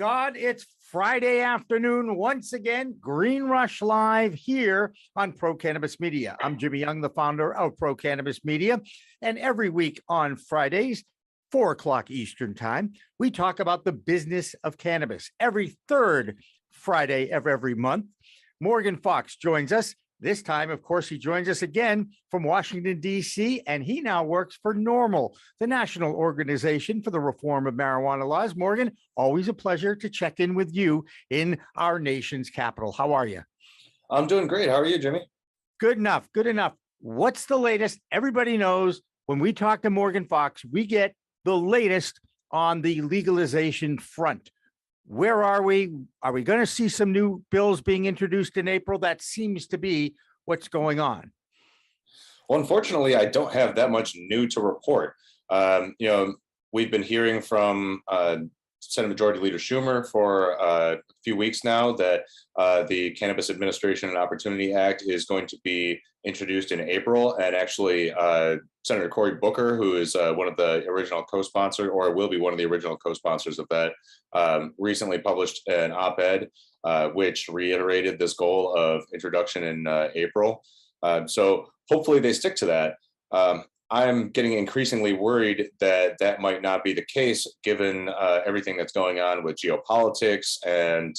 God, it's Friday afternoon once again. Green Rush Live here on Pro Cannabis Media. I'm Jimmy Young, the founder of Pro Cannabis Media. And every week on Fridays, 4 o'clock Eastern Time, we talk about the business of cannabis. Every third Friday of every month, Morgan Fox joins us. This time, of course, he joins us again from Washington, D.C., and he now works for NORML, the National Organization for the Reform of Marijuana Laws. Morgan, always a pleasure to check in with you in our nation's capital. How are you? I'm doing great. How are you, Jimmy? Good enough. Good enough. What's the latest? Everybody knows when we talk to Morgan Fox, we get the latest on the legalization front. Where are we? Are we going to see some new bills being introduced in April? That seems to be what's going on. Well, unfortunately, I don't have that much new to report. We've been hearing from Senate Majority Leader Schumer for a few weeks now that the Cannabis Administration and Opportunity Act is going to be introduced in April. And actually, Senator Cory Booker, who is one of the original co-sponsors, or will be one of the original co-sponsors of that, recently published an op-ed which reiterated this goal of introduction in April. So hopefully they stick to that. I'm getting increasingly worried that that might not be the case, given everything that's going on with geopolitics and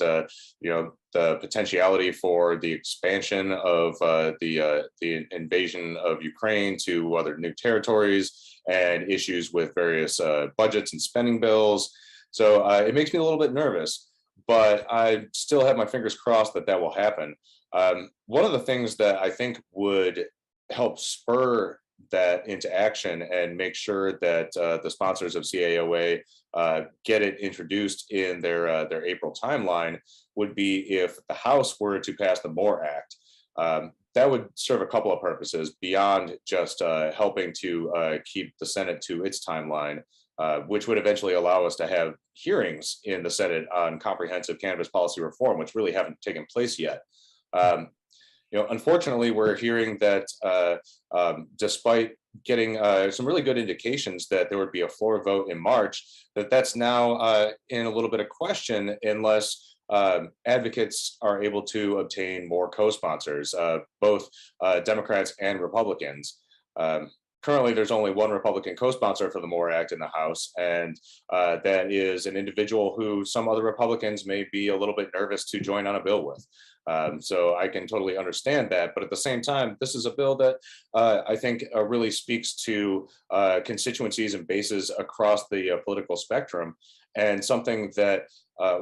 the potentiality for the expansion of the invasion of Ukraine to other new territories and issues with various budgets and spending bills. So it makes me a little bit nervous, but I still have my fingers crossed that that will happen. One of the things that I think would help spur that into action and make sure that the sponsors of CAOA get it introduced in their April timeline would be if the House were to pass the MORE Act. That would serve a couple of purposes beyond just helping to keep the Senate to its timeline, which would eventually allow us to have hearings in the Senate on comprehensive cannabis policy reform, which really haven't taken place yet. Unfortunately, we're hearing that despite getting some really good indications that there would be a floor vote in March, that's now in a little bit of question unless advocates are able to obtain more co-sponsors, both Democrats and Republicans. Currently, there's only one Republican co-sponsor for the MORE Act in the House, and that is an individual who some other Republicans may be a little bit nervous to join on a bill with. So I can totally understand that. But at the same time, this is a bill that I think really speaks to constituencies and bases across the political spectrum, and something that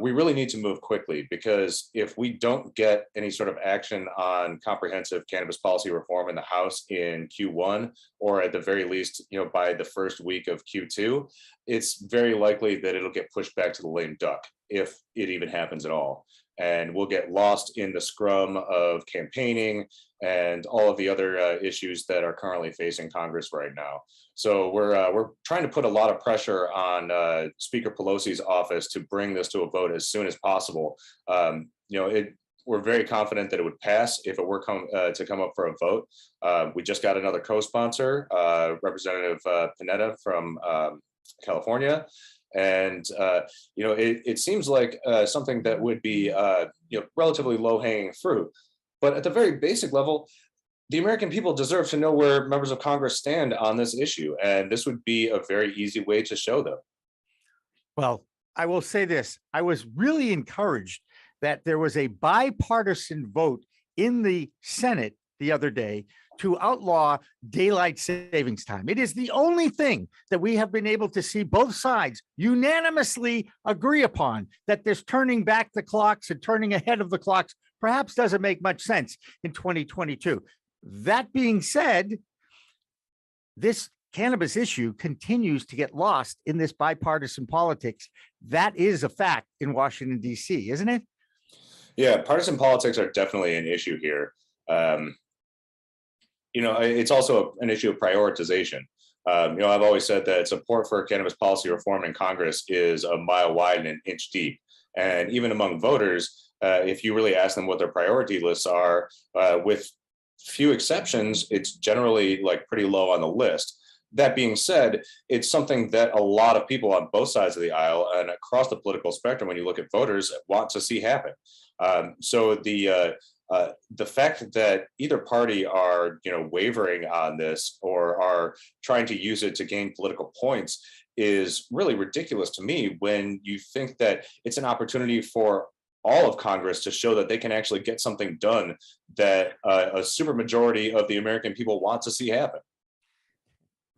we really need to move quickly, because if we don't get any sort of action on comprehensive cannabis policy reform in the House in Q1, or at the very least, by the first week of Q2, it's very likely that it'll get pushed back to the lame duck, if it even happens at all. And we'll get lost in the scrum of campaigning and all of the other issues that are currently facing Congress right now. So we're trying to put a lot of pressure on Speaker Pelosi's office to bring this to a vote as soon as possible. We're very confident that it would pass if it were to come up for a vote. We just got another co-sponsor, Representative Panetta from California. And it seems like something that would be relatively low-hanging fruit. But at the very basic level, the American people deserve to know where members of Congress stand on this issue, and this would be a very easy way to show them. Well, I will say this: I was really encouraged that there was a bipartisan vote in the Senate the other day to outlaw daylight savings time. It is the only thing that we have been able to see both sides unanimously agree upon, that this turning back the clocks and turning ahead of the clocks perhaps doesn't make much sense in 2022. That being said, this cannabis issue continues to get lost in this bipartisan politics. That is a fact in Washington, D.C., isn't it? Yeah, partisan politics are definitely an issue here. It's also an issue of prioritization. I've always said that support for cannabis policy reform in Congress is a mile wide and an inch deep. And even among voters, if you really ask them what their priority lists are, with few exceptions, it's generally like pretty low on the list. That being said, it's something that a lot of people on both sides of the aisle and across the political spectrum, when you look at voters, want to see happen. So the fact that either party are wavering on this or are trying to use it to gain political points is really ridiculous to me, when you think that it's an opportunity for all of Congress to show that they can actually get something done that a supermajority of the American people want to see happen.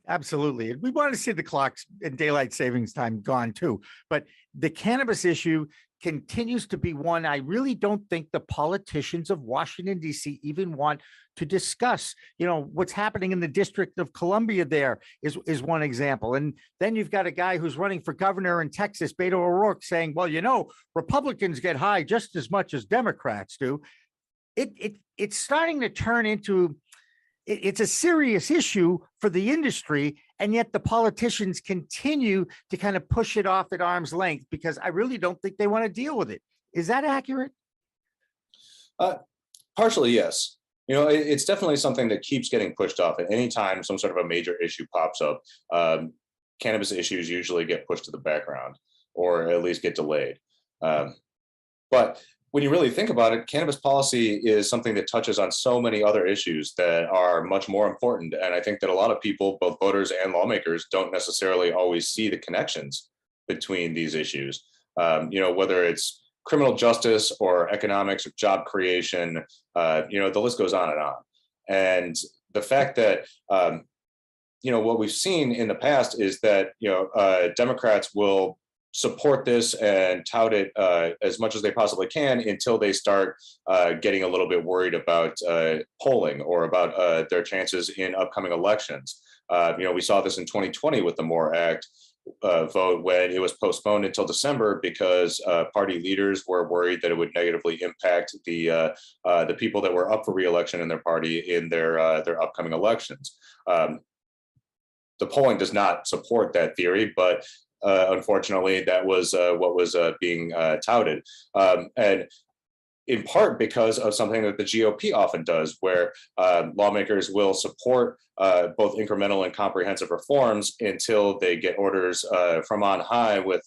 Absolutely. And we want to see the clocks and daylight savings time gone too. But the cannabis issue continues to be one I really don't think the politicians of Washington, D.C. even want to discuss. What's happening in the District of Columbia there is one example. And then you've got a guy who's running for governor in Texas, Beto O'Rourke, saying, well, Republicans get high just as much as Democrats do. It's starting to turn into it's a serious issue for the industry, and yet the politicians continue to kind of push it off at arm's length because I really don't think they want to deal with it. Is that accurate? Partially, yes. It's definitely something that keeps getting pushed off. At any time some sort of a major issue pops up, cannabis issues usually get pushed to the background or at least get delayed. But when you really think about it, cannabis policy is something that touches on so many other issues that are much more important. And I think that a lot of people, both voters and lawmakers, don't necessarily always see the connections between these issues. Whether it's criminal justice or economics or job creation, the list goes on and on. And the fact that, what we've seen in the past is that, Democrats will support this and tout it as much as they possibly can until they start getting a little bit worried about polling or about their chances in upcoming elections. We saw this in 2020 with the MORE Act vote when it was postponed until December because party leaders were worried that it would negatively impact the people that were up for re-election in their party in their upcoming elections. The polling does not support that theory, but unfortunately, that was what was being touted. And in part because of something that the GOP often does, where lawmakers will support both incremental and comprehensive reforms until they get orders from on high with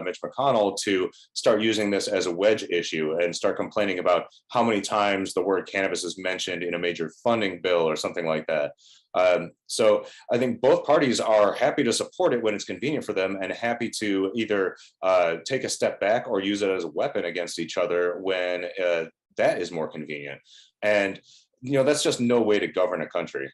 Mitch McConnell to start using this as a wedge issue and start complaining about how many times the word cannabis is mentioned in a major funding bill or something like that. So I think both parties are happy to support it when it's convenient for them and happy to either take a step back or use it as a weapon against each other when that is more convenient. And, that's just no way to govern a country.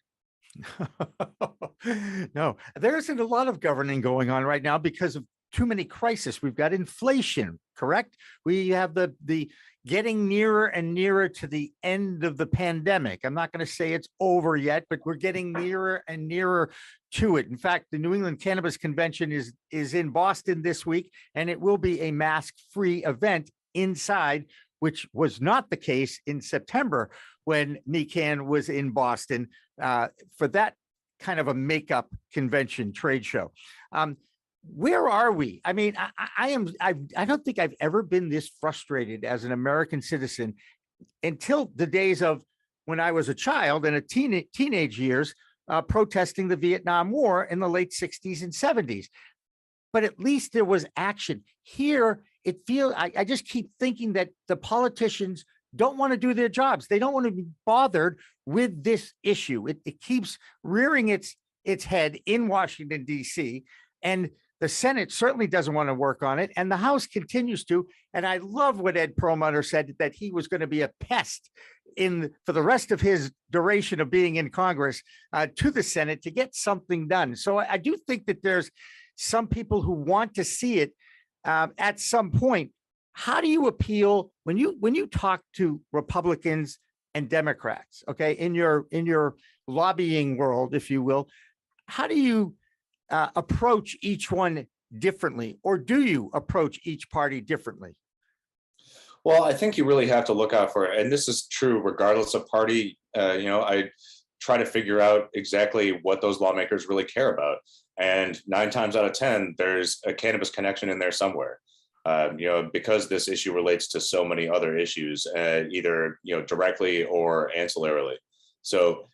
No, there isn't a lot of governing going on right now because of too many crises. We've got inflation, correct? We have the getting nearer and nearer to the end of the pandemic. I'm not going to say it's over yet, but we're getting nearer and nearer to it. In fact, the New England Cannabis Convention is in Boston this week, and it will be a mask-free event inside, which was not the case in September when NECANN was in Boston for that kind of a makeup convention trade show. Where are we? I mean, I don't think I've ever been this frustrated as an American citizen until the days of when I was a child and a teenage years protesting the Vietnam War in the late 60s and 70s. But at least there was action. Here, it feels, I just keep thinking that the politicians don't want to do their jobs. They don't want to be bothered with this issue. It keeps rearing its head in Washington, D.C., and the Senate certainly doesn't want to work on it, and the House continues to. And I love what Ed Perlmutter said, that he was going to be a pest for the rest of his duration of being in Congress to the Senate to get something done. So I do think that there's some people who want to see it at some point. How do you appeal when you talk to Republicans and Democrats, okay, in your lobbying world, if you will? How do you approach each one differently, or do you approach each party differently? Well, I think you really have to look out for it, and this is true regardless of party. I try to figure out exactly what those lawmakers really care about, and 9 times out of 10, there's a cannabis connection in there somewhere. Because this issue relates to so many other issues, either directly or ancillarily. So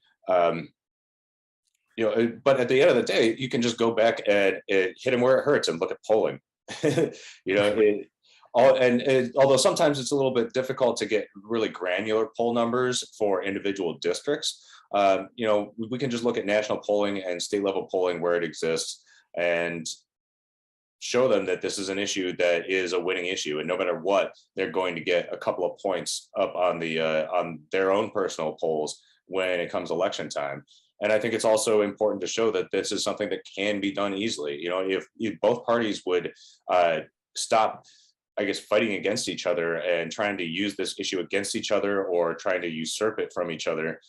But at the end of the day, you can just go back and hit them where it hurts and look at polling. you know, it, although sometimes it's a little bit difficult to get really granular poll numbers for individual districts, we can just look at national polling and state level polling where it exists and show them that this is an issue that is a winning issue, and no matter what, they're going to get a couple of points up on their own personal polls when it comes election time. And I think it's also important to show that this is something that can be done easily. If both parties would stop, I guess, fighting against each other and trying to use this issue against each other or trying to usurp it from each other,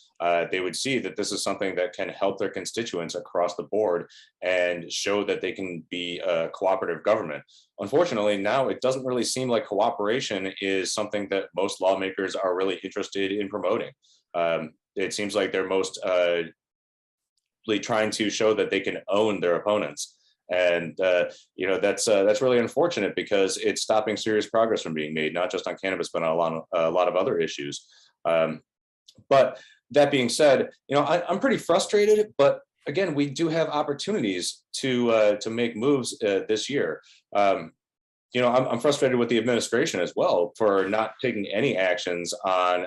they would see that this is something that can help their constituents across the board and show that they can be a cooperative government. Unfortunately, now it doesn't really seem like cooperation is something that most lawmakers are really interested in promoting. It seems like they're most trying to show that they can own their opponents. And that's really unfortunate because it's stopping serious progress from being made, not just on cannabis, but on a lot of other issues. But that being said, I'm pretty frustrated. But again, we do have opportunities to make moves this year. I'm frustrated with the administration as well for not taking any actions on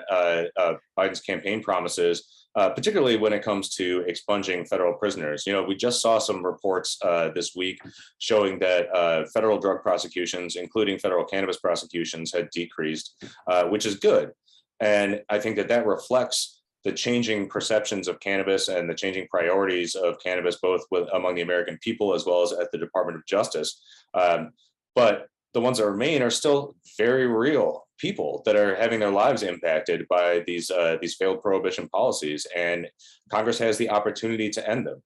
Biden's campaign promises. Particularly when it comes to expunging federal prisoners. We just saw some reports this week showing that federal drug prosecutions, including federal cannabis prosecutions, had decreased, which is good. And I think that reflects the changing perceptions of cannabis and the changing priorities of cannabis, both among the American people as well as at the Department of Justice. But the ones that remain are still very real people that are having their lives impacted by these failed prohibition policies, and Congress has the opportunity to end them.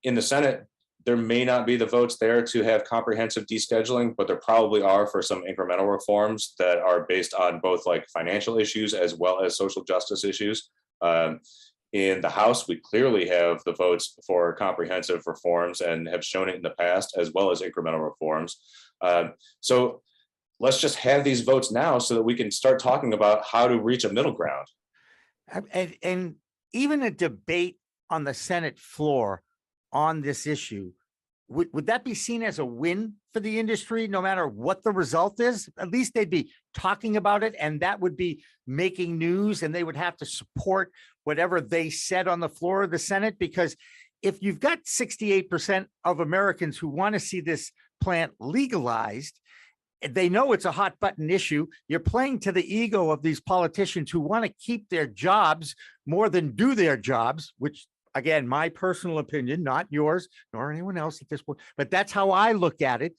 In the Senate, there may not be the votes there to have comprehensive descheduling, but there probably are for some incremental reforms that are based on both like financial issues as well as social justice issues. In the House, we clearly have the votes for comprehensive reforms and have shown it in the past, as well as incremental reforms. So let's just have these votes now so that we can start talking about how to reach a middle ground. And even a debate on the Senate floor on this issue, would that be seen as a win for the industry, no matter what the result is? At least they'd be talking about it, and that would be making news, and they would have to support whatever they said on the floor of the Senate. Because if you've got 68% of Americans who want to see this plant legalized, they know it's a hot button issue. You're playing to the ego of these politicians who want to keep their jobs more than do their jobs, which, again, my personal opinion, not yours nor anyone else at this point, but that's how I look at it.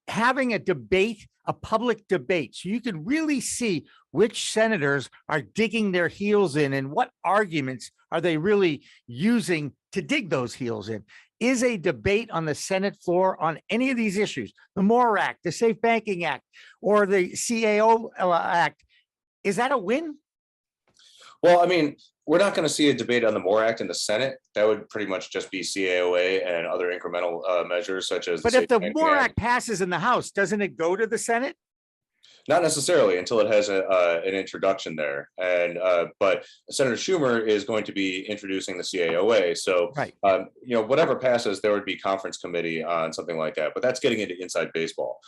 Having a debate, a public debate, so you can really see which senators are digging their heels in and what arguments are they really using to dig those heels in. Is a debate on the Senate floor on any of these issues, the MORE Act, the Safe Banking Act, or the CAO Act, is that a win? Well, I mean, we're not going to see a debate on the MORE Act in the Senate. That would pretty much just be CAOA and other incremental measures such as. But if the MORE Act passes in the House, doesn't it go to the Senate? Not necessarily until it has an introduction there, and but Senator Schumer is going to be introducing the CAOA. So, right. Whatever passes, there would be conference committee on something like that. But that's getting into inside baseball.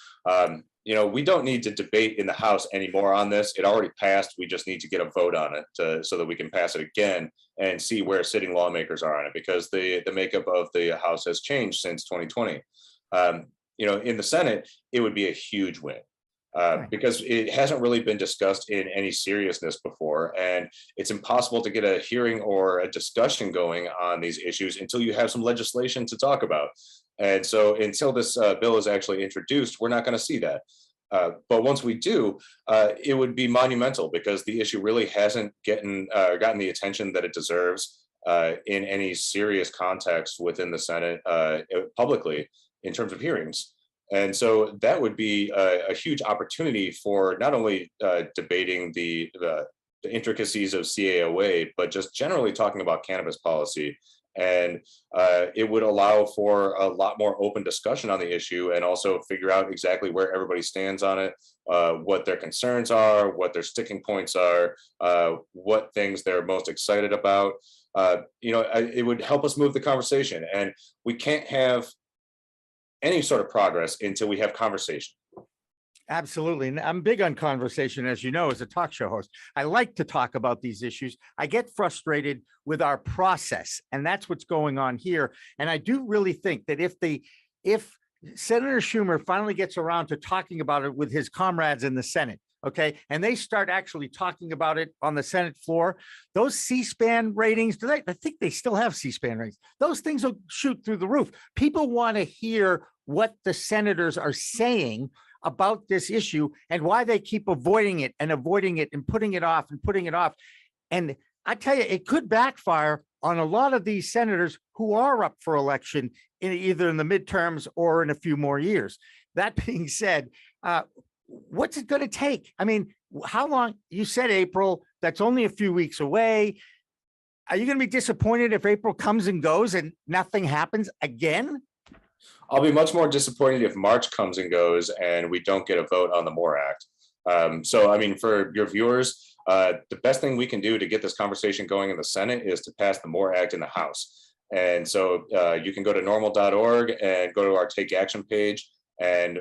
We don't need to debate in the House anymore on this. It already passed. We just need to get a vote on it so that we can pass it again and see where sitting lawmakers are on it, because the makeup of the House has changed since 2020. In the Senate, it would be a huge win. Because it hasn't really been discussed in any seriousness before, and it's impossible to get a hearing or a discussion going on these issues until you have some legislation to talk about. And so until this bill is actually introduced, we're not going to see that. But once we do, it would be monumental, because the issue really hasn't gotten the attention that it deserves in any serious context within the Senate publicly in terms of hearings. And so that would be a huge opportunity for not only debating the intricacies of CAOA, but just generally talking about cannabis policy And it would allow for a lot more open discussion on the issue, and also figure out exactly where everybody stands on it, what their concerns are, what their sticking points are, what things they're most excited about. It would help us move the conversation, and we can't have any sort of progress until we have conversation. Absolutely. And I'm big on conversation, as you know, as a talk show host. I like to talk about these issues. I get frustrated with our process, and that's what's going on here. And I do really think that if Senator Schumer finally gets around to talking about it with his comrades in the Senate, okay, and they start actually talking about it on the Senate floor, those C-SPAN ratings, I think they still have C-SPAN ratings. Those things will shoot through the roof. People want to hear what the senators are saying about this issue and why they keep avoiding it and putting it off and putting it off. And I tell you, it could backfire on a lot of these senators who are up for election either in the midterms or in a few more years. That being said, what's it going to take? I mean, how long? You said April, that's only a few weeks away. Are you going to be disappointed if April comes and goes and nothing happens again? I'll be much more disappointed if March comes and goes and we don't get a vote on the MORE Act. So, I mean, for your viewers, the best thing we can do to get this conversation going in the Senate is to pass the MORE Act in the House. And so you can go to norml.org and go to our Take Action page and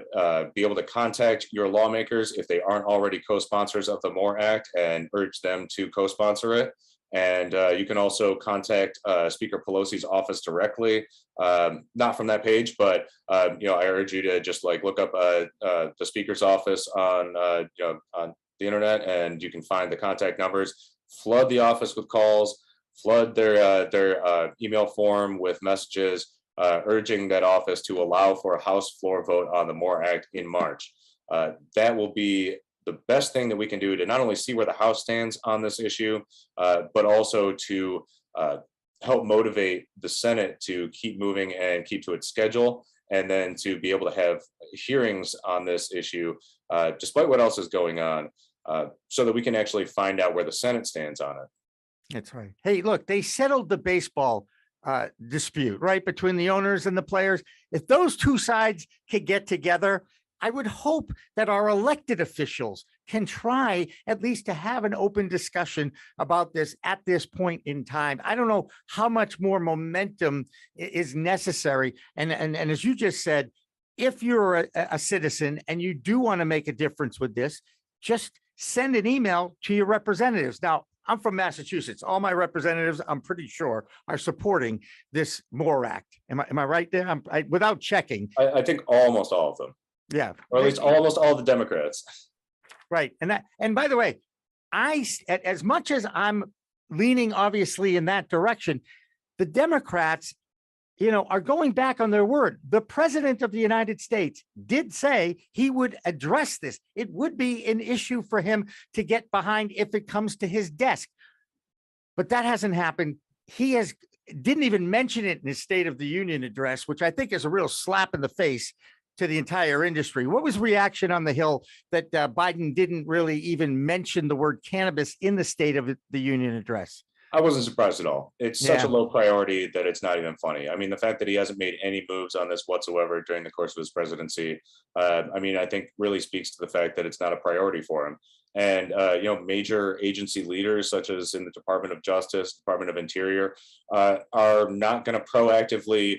be able to contact your lawmakers if they aren't already co-sponsors of the MORE Act, and urge them to co-sponsor it. And you can also contact Speaker Pelosi's office directly, not from that page, but I urge you to just look up the Speaker's office on on the internet, and you can find the contact numbers. Flood the office with calls, flood their email form with messages, urging that office to allow for a House floor vote on the MORE Act in March. That will be the best thing that we can do to not only see where the House stands on this issue, but also to help motivate the Senate to keep moving and keep to its schedule, and then to be able to have hearings on this issue, despite what else is going on, so that we can actually find out where the Senate stands on it. That's right. Hey, look, they settled the baseball dispute, right, between the owners and the players. If those two sides could get together, I would hope that our elected officials can try at least to have an open discussion about this at this point in time. I don't know how much more momentum is necessary. And as you just said, if you're a citizen and you do want to make a difference with this, just send an email to your representatives. Now, I'm from Massachusetts. All my representatives, I'm pretty sure, are supporting this MORE Act. Am I right there? Without checking. I think almost all of them. Yeah. Or at least almost all the Democrats. Right. And by the way, as much as I'm leaning obviously in that direction, the Democrats, are going back on their word. The president of the United States did say he would address this. It would be an issue for him to get behind if it comes to his desk. But that hasn't happened. He didn't even mention it in his State of the Union address, which I think is a real slap in the face to the entire industry. What was reaction on the Hill that Biden didn't really even mention the word cannabis in the State of the Union address? I wasn't surprised at all. It's such a low priority that it's not even funny. I mean, the fact that he hasn't made any moves on this whatsoever during the course of his presidency, I think really speaks to the fact that it's not a priority for him. And, major agency leaders, such as in the Department of Justice, Department of Interior, are not going to proactively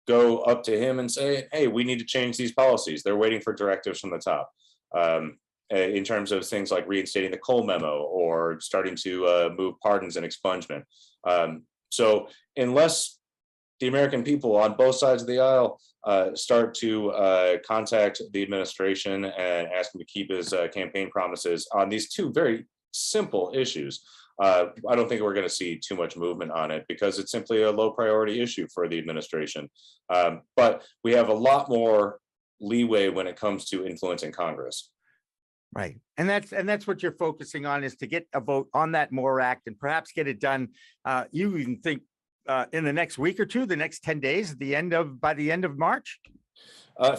go up to him and say, hey, we need to change these policies. They're waiting for directives from the top. In terms of things like reinstating the Cole memo or starting to move pardons and expungement. So unless the American people on both sides of the aisle start to contact the administration and ask him to keep his campaign promises on these two very simple issues, I don't think we're going to see too much movement on it, because it's simply a low priority issue for the administration. But we have a lot more leeway when it comes to influencing Congress. Right. And that's what you're focusing on, is to get a vote on that MORE Act and perhaps get it done. You even think in the next week or two, the next 10 days, by the end of March?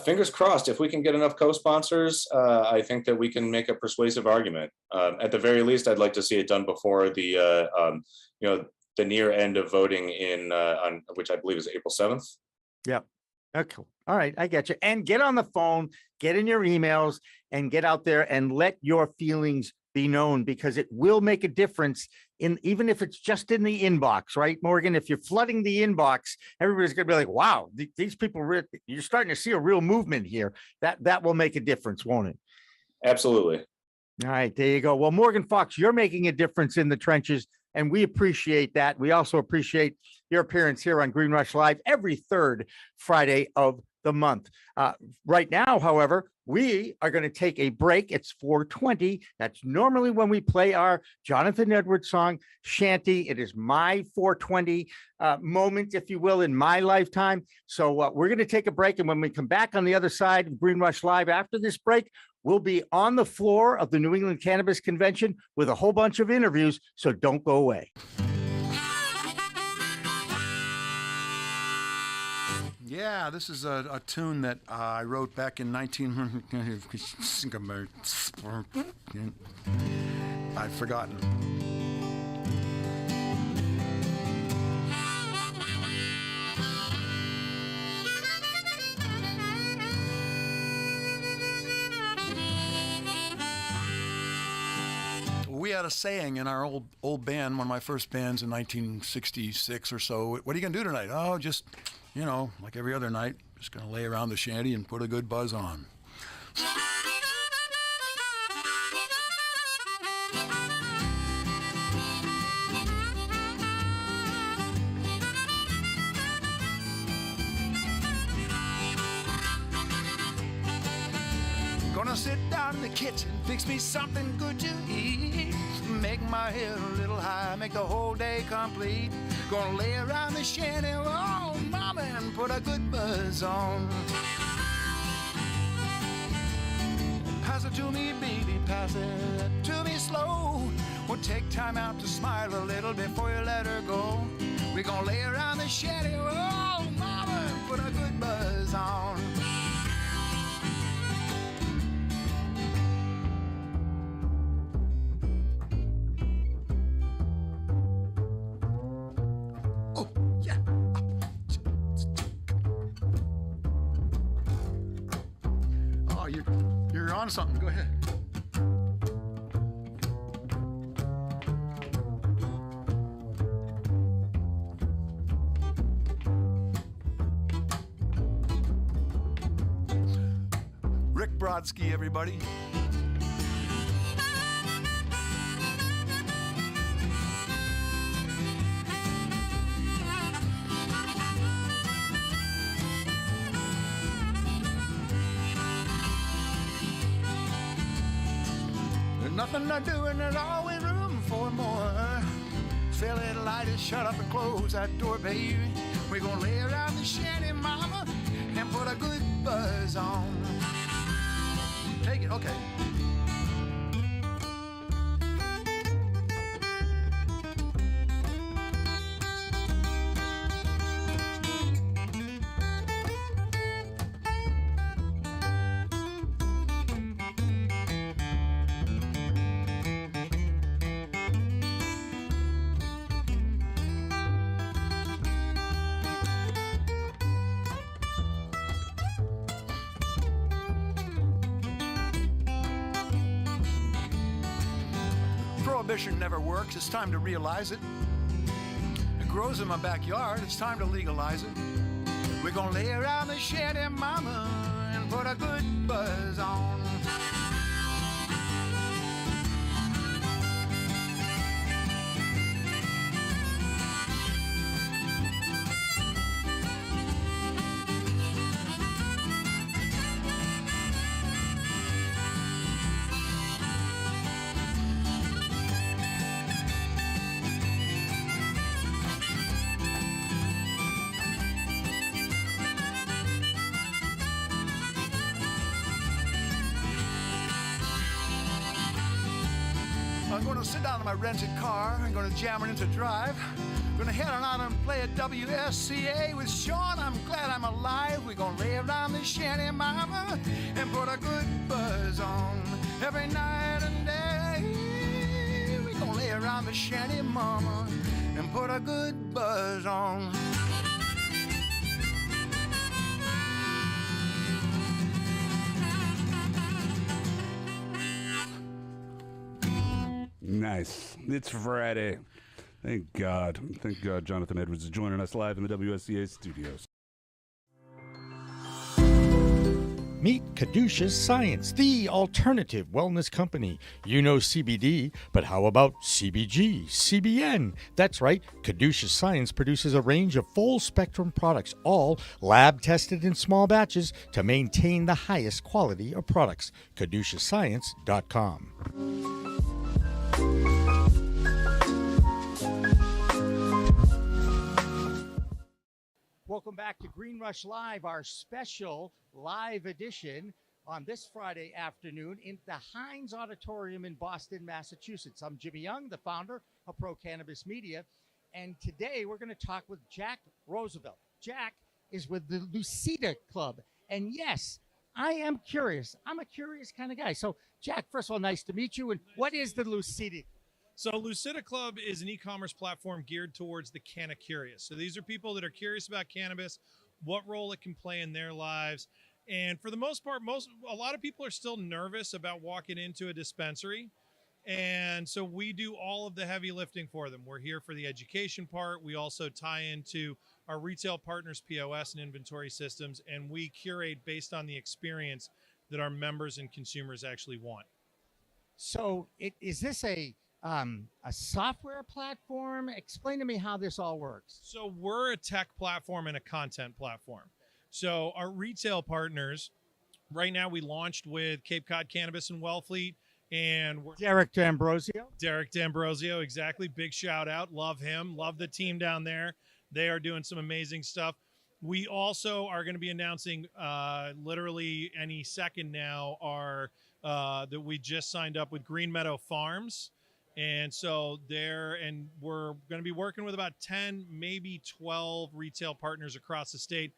Fingers crossed. If we can get enough co-sponsors, I think that we can make a persuasive argument. At the very least, I'd like to see it done before the the near end of voting on which I believe is April 7th. Yep. Okay. All right. I get you. And get on the phone, get in your emails, and get out there and let your feelings be known, because it will make a difference even if it's just in the inbox, right, Morgan? If you're flooding the inbox, everybody's going to be like, wow, these people, you're starting to see a real movement here. That will make a difference, won't it? Absolutely. All right, there you go. Well, Morgan Fox, you're making a difference in the trenches, and we appreciate that. We also appreciate your appearance here on Green Rush Live every third Friday of the month. Right now, however, we are going to take a break. It's 4:20. That's normally when we play our Jonathan Edwards song, Shanty. It is my 4:20 moment, if you will, in my lifetime. So we're going to take a break. And when we come back on the other side of Green Rush Live after this break, we'll be on the floor of the New England Cannabis Convention with a whole bunch of interviews. So don't go away. Yeah, this is a tune that I wrote back in 19... I've forgotten. We had a saying in our old band, one of my first bands in 1966 or so. What are you going to do tonight? Oh, just... you know, like every other night, just gonna lay around the shanty and put a good buzz on. Gonna sit down in the kitchen, fix me something good to eat. Make my head a little high, make the whole day complete. Gonna lay around the shanty, oh mama, and put a good buzz on. Pass it to me, baby, pass it to me slow. We'll take time out to smile a little before you let her go. We're gonna lay around the shanty, oh mama, and put a good buzz on. You're on something. Go ahead. Rick Brodsky, everybody. Nothing to do and there's always room for more. Fill it, light it, shut up and close that door, baby. We're gonna lay around the shanty, mama, and put a good buzz on. Take it, okay. Prohibition never works, it's time to realize it. It grows in my backyard, it's time to legalize it. We're gonna lay around the shanty, mama, and put a good buzz on. I'm gonna sit down in my rented car. I'm gonna jam it into drive. Gonna head on out and play at WSCA with Sean. I'm glad I'm alive. We're gonna lay around the shanty, mama, and put a good buzz on every night and day. We're gonna lay around the shanty, mama, and put a good buzz on. Nice. It's Friday. Thank God. Thank God Jonathan Edwards is joining us live in the WSCA studios. Meet Caduceus Science, the alternative wellness company. You know CBD, but how about CBG, CBN? That's right, Caduceus Science produces a range of full-spectrum products, all lab-tested in small batches to maintain the highest quality of products. CaduceusScience.com. Welcome back to Green Rush Live, our special live edition on this Friday afternoon in the Hynes Auditorium in Boston, Massachusetts. I'm Jimmy Young, the founder of Pro Cannabis Media, and today we're going to talk with Jack Roosevelt. Jack is with the Lucida Club, and yes, I am curious. I'm a curious kind of guy. So, Jack, first of all, nice to meet you. And what is the Lucida? So Lucida Club is an e-commerce platform geared towards the canna curious. So these are people that are curious about cannabis, what role it can play in their lives. And for the most part, a lot of people are still nervous about walking into a dispensary. And so we do all of the heavy lifting for them. We're here for the education part. We also tie into our retail partners, POS and inventory systems, and we curate based on the experience that our members and consumers actually want. So is this a software platform? Explain to me how this all works. So we're a tech platform and a content platform. So our retail partners, right now we launched with Cape Cod Cannabis and Wellfleet, and we're Derek D'Ambrosio, exactly. Big shout out. Love him. Love the team down there. They are doing some amazing stuff. We also are going to be announcing literally any second now that we just signed up with Green Meadow Farms. And so we're going to be working with about 10, maybe 12 retail partners across the state.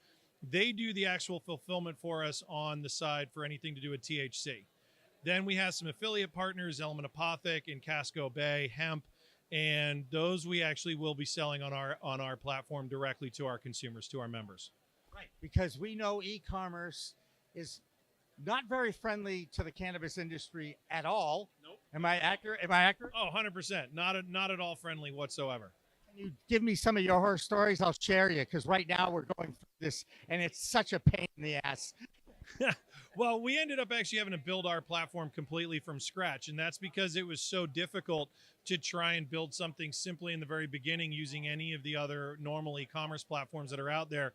They do the actual fulfillment for us on the side for anything to do with THC. Then we have some affiliate partners, Element Apothic and Casco Bay Hemp, and those we actually will be selling on our platform directly to our consumers, to our members. Right, because we know e-commerce is not very friendly to the cannabis industry at all. Nope. Am I accurate? Oh, 100%. Not at all friendly whatsoever. Can you give me some of your horror stories? I'll share you, because right now we're going through this, and it's such a pain in the ass. Well, we ended up actually having to build our platform completely from scratch, and that's because it was so difficult to try and build something simply in the very beginning using any of the other normal e-commerce platforms that are out there.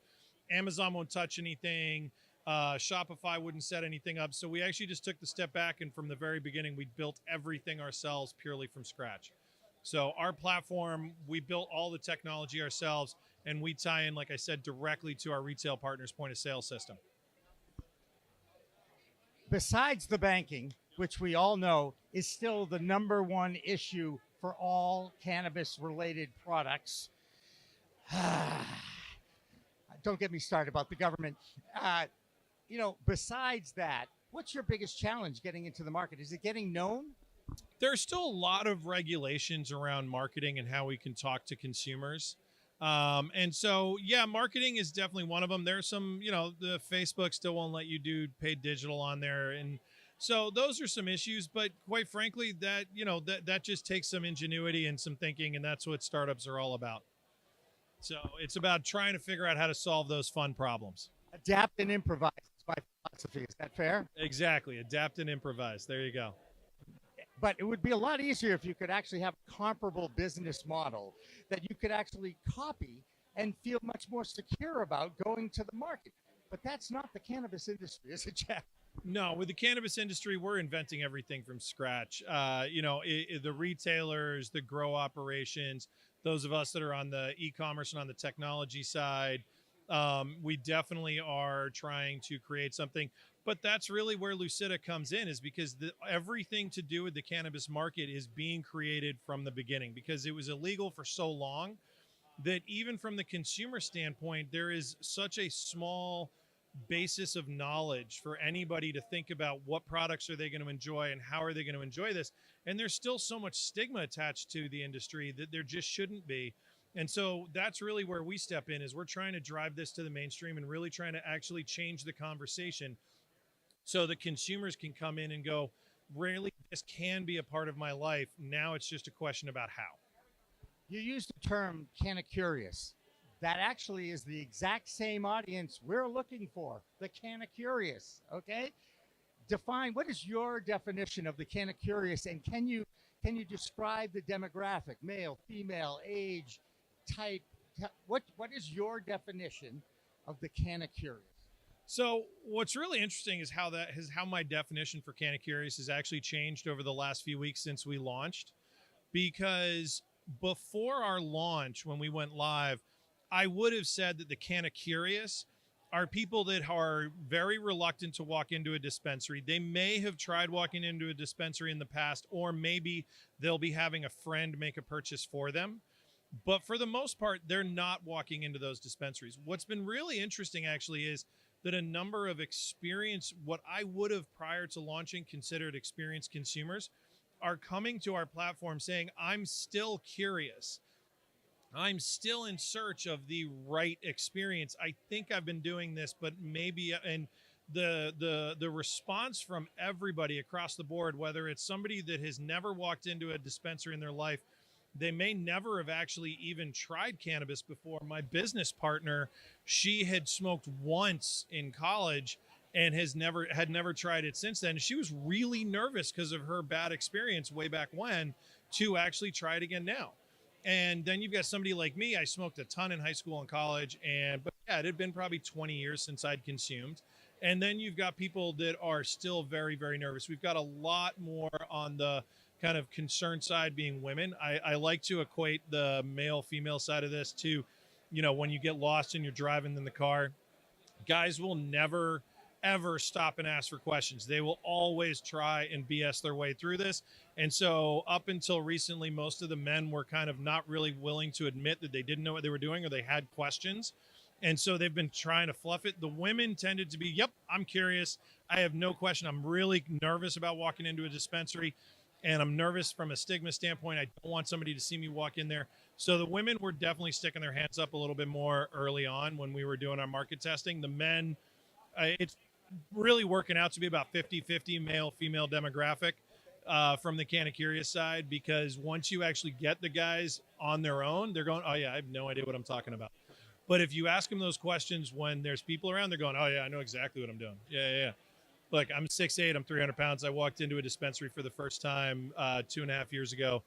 Amazon won't touch anything. Shopify wouldn't set anything up. So we actually just took the step back, and from the very beginning, we built everything ourselves purely from scratch. So our platform, we built all the technology ourselves, and we tie in, like I said, directly to our retail partners' point of sale system. Besides the banking, which we all know is still the number one issue for all cannabis-related products. Don't get me started about the government. Besides that, what's your biggest challenge getting into the market? Is it getting known? There's still a lot of regulations around marketing and how we can talk to consumers. And so, yeah, marketing is definitely one of them. There's some, the Facebook still won't let you do paid digital on there. And so those are some issues, but quite frankly, that just takes some ingenuity and some thinking, and that's what startups are all about. So it's about trying to figure out how to solve those fun problems. Adapt and improvise is my philosophy. Is that fair? Exactly. Adapt and improvise. There you go. But it would be a lot easier if you could actually have a comparable business model that you could actually copy and feel much more secure about going to the market. But that's not the cannabis industry, is it, Jack? No, with the cannabis industry, we're inventing everything from scratch. The retailers, the grow operations, those of us that are on the e-commerce and on the technology side, we definitely are trying to create something. But that's really where Lucida comes in, is because everything to do with the cannabis market is being created from the beginning, because it was illegal for so long that even from the consumer standpoint, there is such a small basis of knowledge for anybody to think about what products are they going to enjoy and how are they going to enjoy this. And there's still so much stigma attached to the industry that there just shouldn't be. And so that's really where we step in, is we're trying to drive this to the mainstream and really trying to actually change the conversation so that consumers can come in and go, really, this can be a part of my life. Now it's just a question about how. You used the term "canna curious." That actually is the exact same audience we're looking for, the canna curious. Okay, define, what is your definition of the canna curious, and can you describe the demographic, male, female, age, type? What is your definition of the canna curious? So what's really interesting is how my definition for Canna Curious has actually changed over the last few weeks since we launched. Because before our launch, when we went live, I would have said that the Canna Curious are people that are very reluctant to walk into a dispensary. They may have tried walking into a dispensary in the past, or maybe they'll be having a friend make a purchase for them. But for the most part, they're not walking into those dispensaries. What's been really interesting actually is that a number of what I would have prior to launching considered experienced consumers, are coming to our platform saying, I'm still curious. I'm still in search of the right experience. I think I've been doing this, but maybe, and the response from everybody across the board, whether it's somebody that has never walked into a dispensary in their life, they may never have actually even tried cannabis before. My business partner, she had smoked once in college and had never tried it since then. She was really nervous because of her bad experience way back when to actually try it again now. And then you've got somebody like me. I smoked a ton in high school and college, but yeah, it had been probably 20 years since I'd consumed. And then you've got people that are still very, very nervous. We've got a lot more on the kind of concern side being women. I like to equate the male-female side of this to, when you get lost and you're driving in the car, guys will never, ever stop and ask for questions. They will always try and BS their way through this. And so up until recently, most of the men were kind of not really willing to admit that they didn't know what they were doing or they had questions. And so they've been trying to fluff it. The women tended to be, yep, I'm curious. I have no question. I'm really nervous about walking into a dispensary. And I'm nervous from a stigma standpoint. I don't want somebody to see me walk in there. So the women were definitely sticking their hands up a little bit more early on when we were doing our market testing. The men, it's really working out to be about 50-50 male-female demographic from the Canna Curious side, because once you actually get the guys on their own, they're going, oh yeah, I have no idea what I'm talking about. But if you ask them those questions when there's people around, they're going, oh yeah, I know exactly what I'm doing. Yeah. Look, I'm 6'8", I'm 300 pounds. I walked into a dispensary for the first time 2.5 years ago.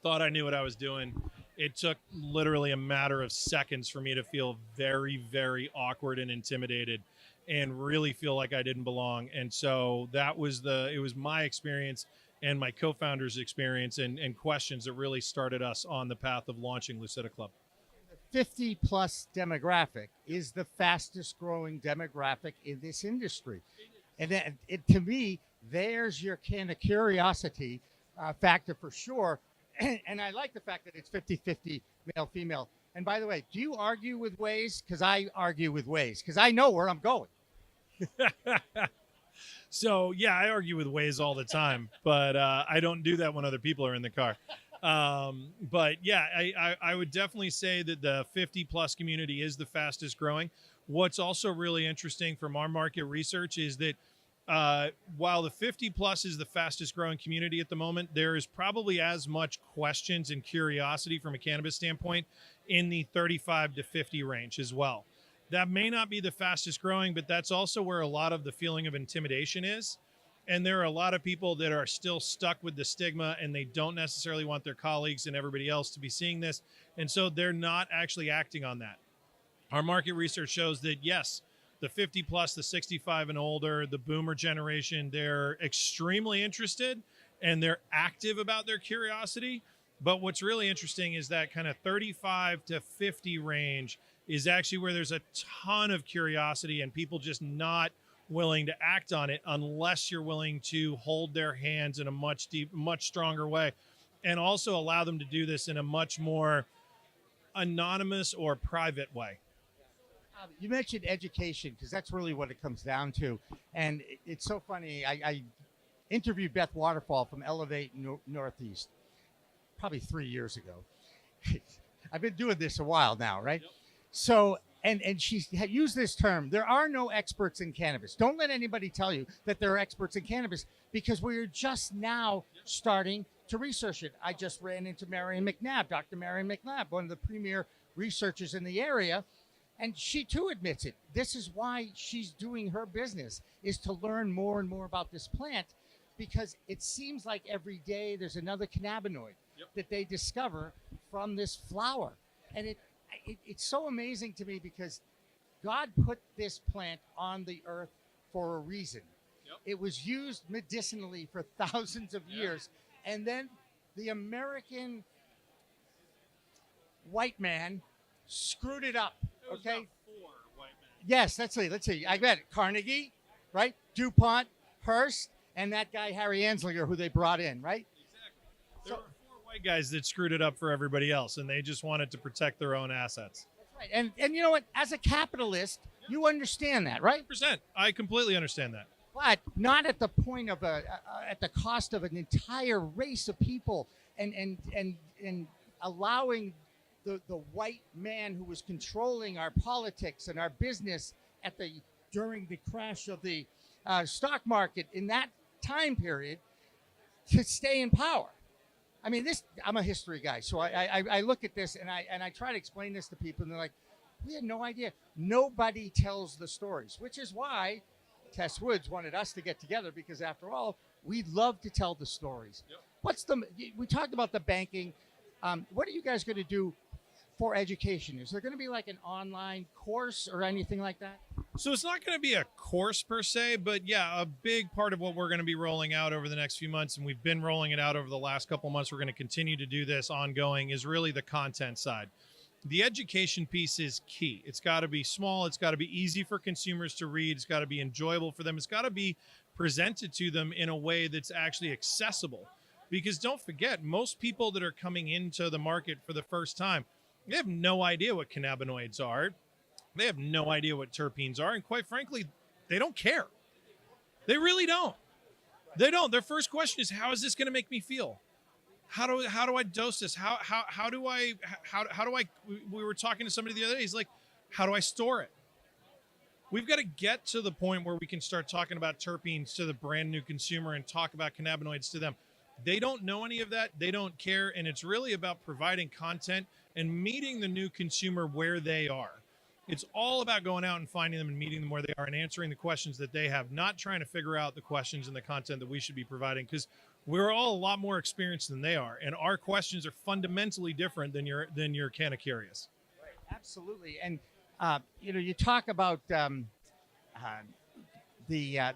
Thought I knew what I was doing. It took literally a matter of seconds for me to feel very, very awkward and intimidated and really feel like I didn't belong. And so it was my experience and my co-founder's experience and questions that really started us on the path of launching Lucida Club. 50 plus demographic is the fastest growing demographic in this industry. And then to me, there's your Canna Curiosity factor for sure. And I like the fact that it's 50-50 male-female. And by the way, do you argue with Waze? Because I argue with Waze because I know where I'm going. So, yeah, I argue with Waze all the time, but I don't do that when other people are in the car. But, yeah, I would definitely say that the 50-plus community is the fastest growing. What's also really interesting from our market research is that while the 50-plus is the fastest growing community at the moment, there is probably as much questions and curiosity from a cannabis standpoint in the 35 to 50 range as well. That may not be the fastest growing, but that's also where a lot of the feeling of intimidation is. And there are a lot of people that are still stuck with the stigma and they don't necessarily want their colleagues and everybody else to be seeing this. And so they're not actually acting on that. Our market research shows that, yes, the 50 plus, the 65 and older, the boomer generation, they're extremely interested and they're active about their curiosity. But what's really interesting is that kind of 35 to 50 range is actually where there's a ton of curiosity and people just not willing to act on it unless you're willing to hold their hands in a much stronger way and also allow them to do this in a much more anonymous or private way. You mentioned education because that's really what it comes down to. And it's so funny. I interviewed Beth Waterfall from Elevate Northeast probably 3 years ago. I've been doing this a while now, right? So, and she had used this term, there are no experts in cannabis. Don't let anybody tell you that there are experts in cannabis, because we're just now starting to research it. I just ran into Marion McNabb, Dr. Marion McNabb, one of the premier researchers in the area, and she too admits it. This is why she's doing her business, is to learn more and more about this plant, because it seems like every day there's another cannabinoid that they discover from this flower. And it's so amazing to me, because God put this plant on the earth for a reason. It was used medicinally for thousands of years. And then the American white man screwed it up. Okay. Yes, let's see. I got it. Carnegie, right? DuPont, Hearst, and that guy Harry Anslinger, who they brought in, right? Exactly. There were 4 white guys that screwed it up for everybody else, and they just wanted to protect their own assets. That's right. And you know what? As a capitalist, you understand that, right? 100%. I completely understand that. But not at the point of at the cost of an entire race of people, and allowing the white man who was controlling our politics and our business during the crash of the stock market in that time period to stay in power. I mean, I'm a history guy, so I look at this and I try to explain this to people, and they're like, we had no idea. Nobody tells the stories, which is why Tess Woods wanted us to get together, because after all, we love to tell the stories. We talked about the banking. What are you guys going to do for education? Is there going to be like an online course or anything like that? So it's not going to be a course per se, but yeah, a big part of what we're going to be rolling out over the next few months, and we've been rolling it out over the last couple of months, we're going to continue to do this ongoing, is really the content side. The education piece is key. It's got to be small. It's got to be easy for consumers to read. It's got to be enjoyable for them. It's got to be presented to them in a way that's actually accessible. Because don't forget, most people that are coming into the market for the first time, they have no idea what cannabinoids are. They have no idea what terpenes are. And quite frankly, they don't care. They really don't. They don't. Their first question is, how is this going to make me feel? How do I dose this? How do I, we were talking to somebody the other day. He's like, how do I store it? We've got to get to the point where we can start talking about terpenes to the brand new consumer and talk about cannabinoids to them. They don't know any of that. They don't care. And it's really about providing content and meeting the new consumer where they are. It's all about going out and finding them and meeting them where they are and answering the questions that they have, not trying to figure out the questions and the content that we should be providing, because we're all a lot more experienced than they are. And our questions are fundamentally different than your can of curious. Right. Absolutely. And, you talk about the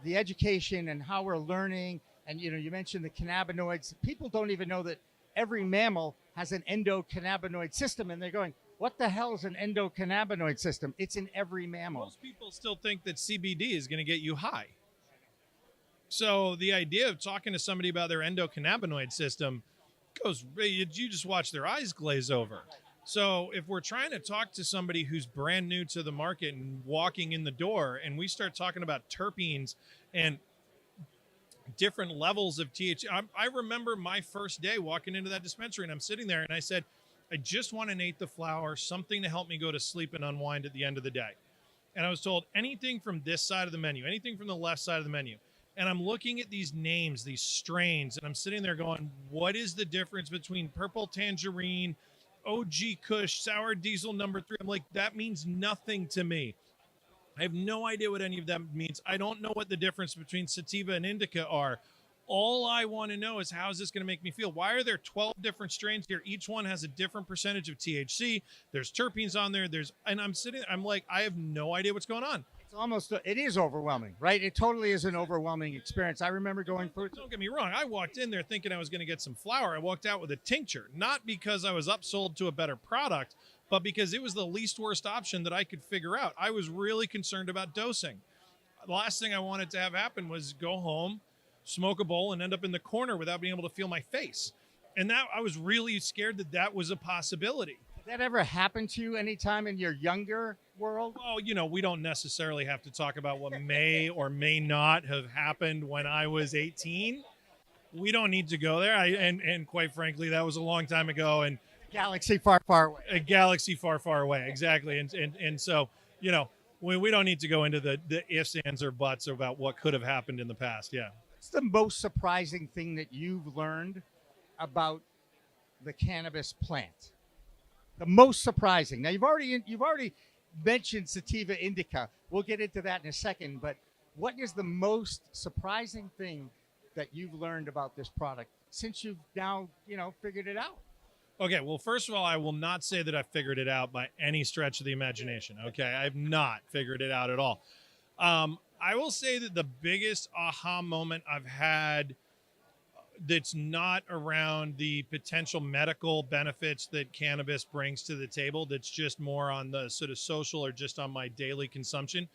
education and how we're learning. And, you mentioned the cannabinoids. People don't even know that every mammal has an endocannabinoid system. And they're going, what the hell is an endocannabinoid system? It's in every mammal. Most people still think that CBD is going to get you high. So the idea of talking to somebody about their endocannabinoid system you just watch their eyes glaze over. So if we're trying to talk to somebody who's brand new to the market and walking in the door, and we start talking about terpenes and different levels of THC. I remember my first day walking into that dispensary, and I'm sitting there and I said, I just want an eighth of flower, something to help me go to sleep and unwind at the end of the day. And I was told anything from this side of the menu, anything from the left side of the menu. And I'm looking at these names, these strains, and I'm sitting there going, what is the difference between purple tangerine, OG Kush, sour diesel number 3? I'm like, that means nothing to me. I have no idea what any of that means. I don't know what the difference between sativa and indica are. All I want to know is, how is this going to make me feel? Why are there 12 different strains here? Each one has a different percentage of THC. There's terpenes on there. And I'm sitting, I'm like, I have no idea what's going on. It is overwhelming, right? It totally is an overwhelming experience. I remember going through it. Don't get me wrong. I walked in there thinking I was going to get some flower. I walked out with a tincture, not because I was upsold to a better product, but because it was the least worst option that I could figure out. I was really concerned about dosing. The last thing I wanted to have happen was go home, smoke a bowl, and end up in the corner without being able to feel my face. And that I was really scared that was a possibility. Did that ever happen to you anytime in your younger world? Well, we don't necessarily have to talk about what may or may not have happened when I was 18. We don't need to go there. And quite frankly, that was a long time ago. And Galaxy far, far away. A galaxy far, far away. Exactly. And so, we don't need to go into the ifs, ands, or buts about what could have happened in the past. Yeah. What's the most surprising thing that you've learned about the cannabis plant? The most surprising. Now you've already mentioned sativa indica. We'll get into that in a second, but what is the most surprising thing that you've learned about this product since you've now, figured it out? Okay, well, first of all, I will not say that I figured it out by any stretch of the imagination. Okay, I've not figured it out at all. I will say that the biggest aha moment I've had that's not around the potential medical benefits that cannabis brings to the table, that's just more on the sort of social or just on my daily consumption,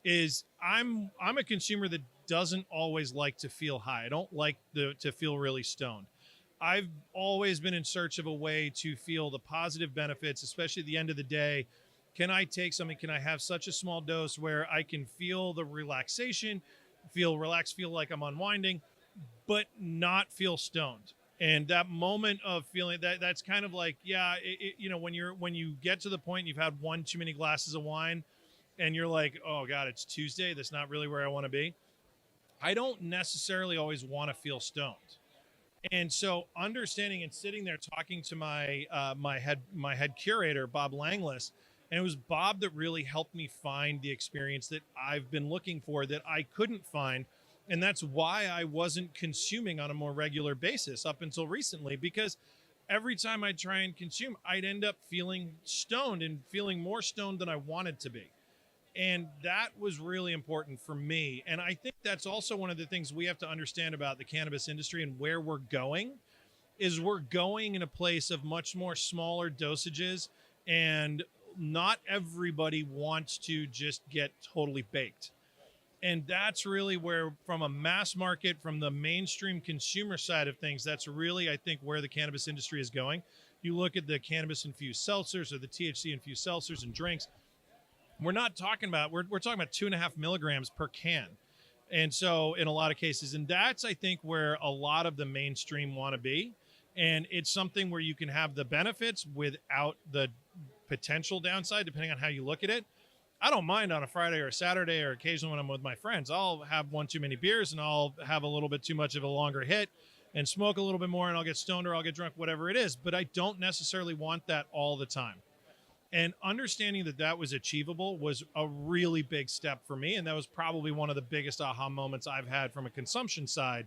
is I'm a consumer that doesn't always like to feel high. I don't like to feel really stoned. I've always been in search of a way to feel the positive benefits, especially at the end of the day. Can I take something? Can I have such a small dose where I can feel the relaxation, feel relaxed, feel like I'm unwinding, but not feel stoned? And that moment of feeling that's kind of like, when you get to the point and you've had one too many glasses of wine and you're like, oh God, it's Tuesday. That's not really where I want to be. I don't necessarily always want to feel stoned. And so understanding and sitting there talking to my head curator, Bob Langlis, and it was Bob that really helped me find the experience that I've been looking for that I couldn't find. And that's why I wasn't consuming on a more regular basis up until recently, because every time I try and consume, I'd end up feeling stoned and feeling more stoned than I wanted to be. And that was really important for me. And I think that's also one of the things we have to understand about the cannabis industry and where we're going, is we're going in a place of much more smaller dosages, and not everybody wants to just get totally baked. And that's really where, from a mass market, from the mainstream consumer side of things, that's really, I think, where the cannabis industry is going. You look at the cannabis-infused seltzers or the THC-infused seltzers and drinks, we're talking about 2.5 milligrams per can. And so in a lot of cases, and that's, I think, where a lot of the mainstream want to be. And it's something where you can have the benefits without the potential downside, depending on how you look at it. I don't mind on a Friday or a Saturday, or occasionally when I'm with my friends, I'll have one too many beers and I'll have a little bit too much of a longer hit and smoke a little bit more, and I'll get stoned or I'll get drunk, whatever it is. But I don't necessarily want that all the time. And understanding that was achievable was a really big step for me. And that was probably one of the biggest aha moments I've had from a consumption side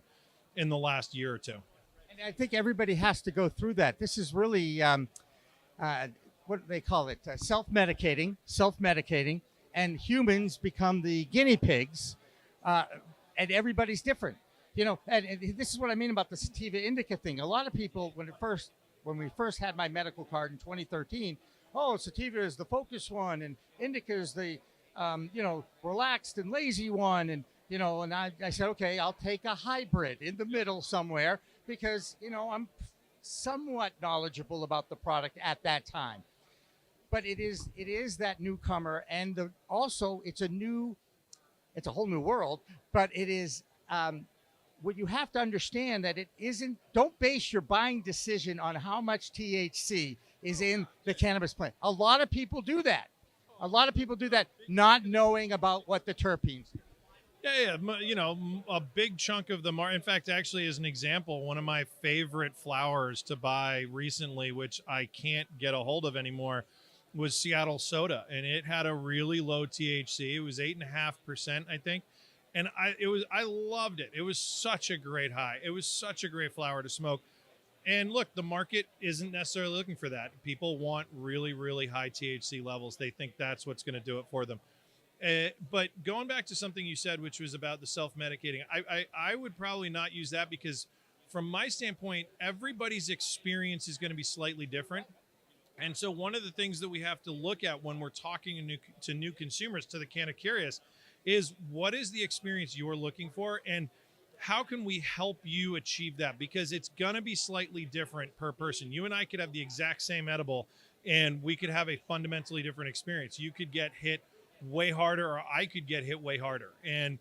in the last year or two. And I think everybody has to go through that. This is really, what do they call it? Self-medicating, and humans become the guinea pigs, and everybody's different. And this is what I mean about the sativa indica thing. A lot of people, when we first had my medical card in 2013, sativa is the focused one, and indica is the, relaxed and lazy one. And, and I said, okay, I'll take a hybrid in the middle somewhere, because, I'm somewhat knowledgeable about the product at that time. But it is that newcomer, and also it's a whole new world, but it is, what you have to understand that it isn't, don't base your buying decision on how much THC is in the cannabis plant. A lot of people do that. Not knowing about what the terpenes do. Yeah. A big chunk of the market. In fact, actually, as an example, one of my favorite flowers to buy recently, which I can't get a hold of anymore, was Seattle Soda, and it had a really low THC. It was 8.5%, I think. And I loved it. It was such a great high. It was such a great flower to smoke. And look, the market isn't necessarily looking for that. People want really, really high THC levels. They think that's what's going to do it for them. But going back to something you said, which was about the self-medicating, I would probably not use that, because from my standpoint, everybody's experience is going to be slightly different. And so one of the things that we have to look at when we're talking to new consumers, to the Canna Curious, is what is the experience you're looking for, and how can we help you achieve that? Because it's going to be slightly different per person. You and I could have the exact same edible, and we could have a fundamentally different experience. You could get hit way harder, or I could get hit way harder. And,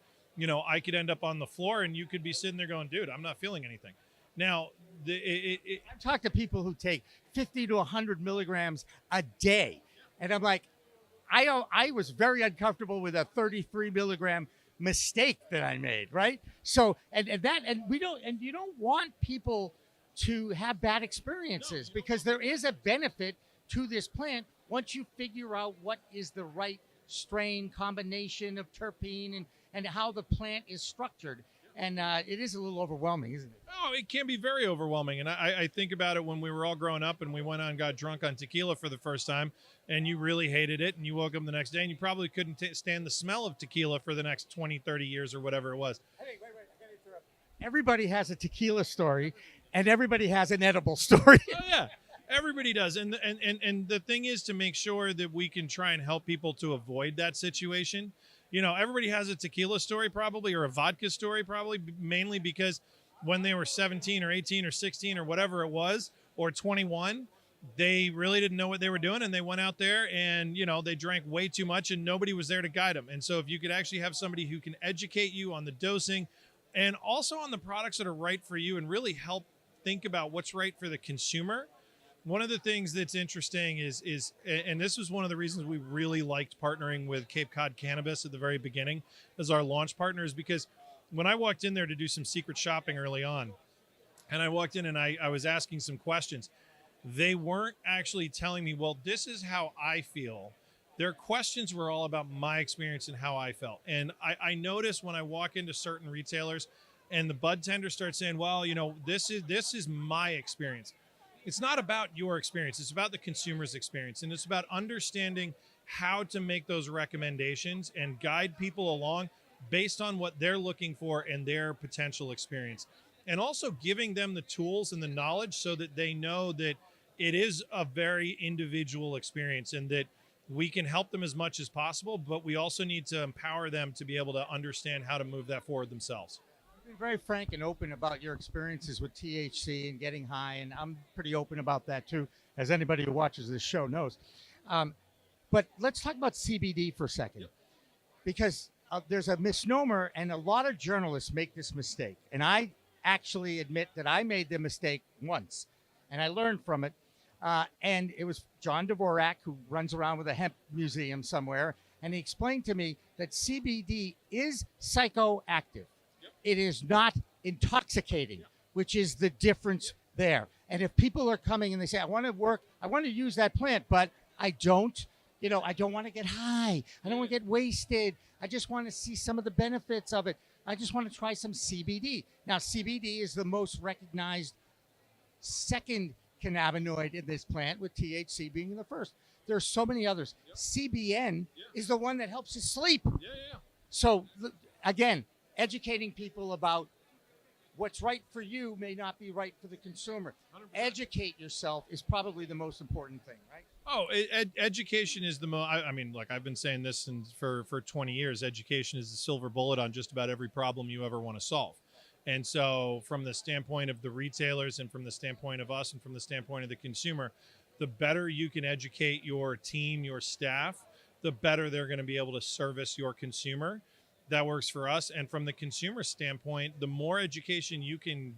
I could end up on the floor, and you could be sitting there going, dude, I'm not feeling anything. Now, I've talked to people who take 50 to 100 milligrams a day, and I'm like, I was very uncomfortable with a 33 milligram mistake that I made, right? So and you don't want people to have bad experiences, because there is a benefit to this plant once you figure out what is the right strain combination of terpene and how the plant is structured. And it is a little overwhelming, isn't it? Oh, it can be very overwhelming. And I think about it when we were all growing up and we went out and got drunk on tequila for the first time, and you really hated it, and you woke up the next day and you probably couldn't stand the smell of tequila for the next 20, 30 years or whatever it was. Hey, wait, I gotta interrupt. Everybody has a tequila story, and everybody has an edible story. Oh, yeah. Everybody does. And the thing is to make sure that we can try and help people to avoid that situation. You know, everybody has a tequila story probably, or a vodka story probably, mainly because when they were 17 or 18 or 16 or whatever it was, or 21, they really didn't know what they were doing, and they went out there and, you know, they drank way too much and nobody was there to guide them. And so if you could actually have somebody who can educate you on the dosing and also on the products that are right for you and really help think about what's right for the consumer. One of the things that's interesting is, and this was one of the reasons we really liked partnering with Cape Cod Cannabis at the very beginning as our launch partners, because when I walked in there to do some secret shopping early on, and I walked in and I was asking some questions, they weren't actually telling me, well, this is how I feel. Their questions were all about my experience and how I felt. And I noticed when I walk into certain retailers and the bud tender starts saying, well, you know, this is my experience. It's not about your experience. It's about the consumer's experience. And it's about understanding how to make those recommendations and guide people along based on what they're looking for and their potential experience. And also giving them the tools and the knowledge so that they know that it is a very individual experience and that we can help them as much as possible, but we also need to empower them to be able to understand how to move that forward themselves. You've been very frank and open about your experiences with THC and getting high, and I'm pretty open about that too, as anybody who watches this show knows. But let's talk about CBD for a second, because there's a misnomer, and a lot of journalists make this mistake. And I actually admit that I made the mistake once, and I learned from it. And it was John Dvorak, who runs around with a hemp museum somewhere, and he explained to me that CBD is psychoactive. It is not intoxicating, which is the difference there. And if people are coming and they say, I want to use that plant, but I don't want to get high. I don't want to get wasted. I just want to see some of the benefits of it. I just want to try some CBD. Now, CBD is the most recognized second cannabinoid in this plant, with THC being the first. There are so many others. CBN is the one that helps you sleep. So, again, educating people about what's right for you may not be right for the consumer. 100%. Educate yourself is probably the most important thing, right? Oh, education is the most, I mean, like I've been saying this for 20 years, education is the silver bullet on just about every problem you ever want to solve. And so from the standpoint of the retailers and from the standpoint of us and from the standpoint of the consumer, the better you can educate your team, your staff, the better they're going to be able to service your consumer. That works for us. And from the consumer standpoint, the more education you can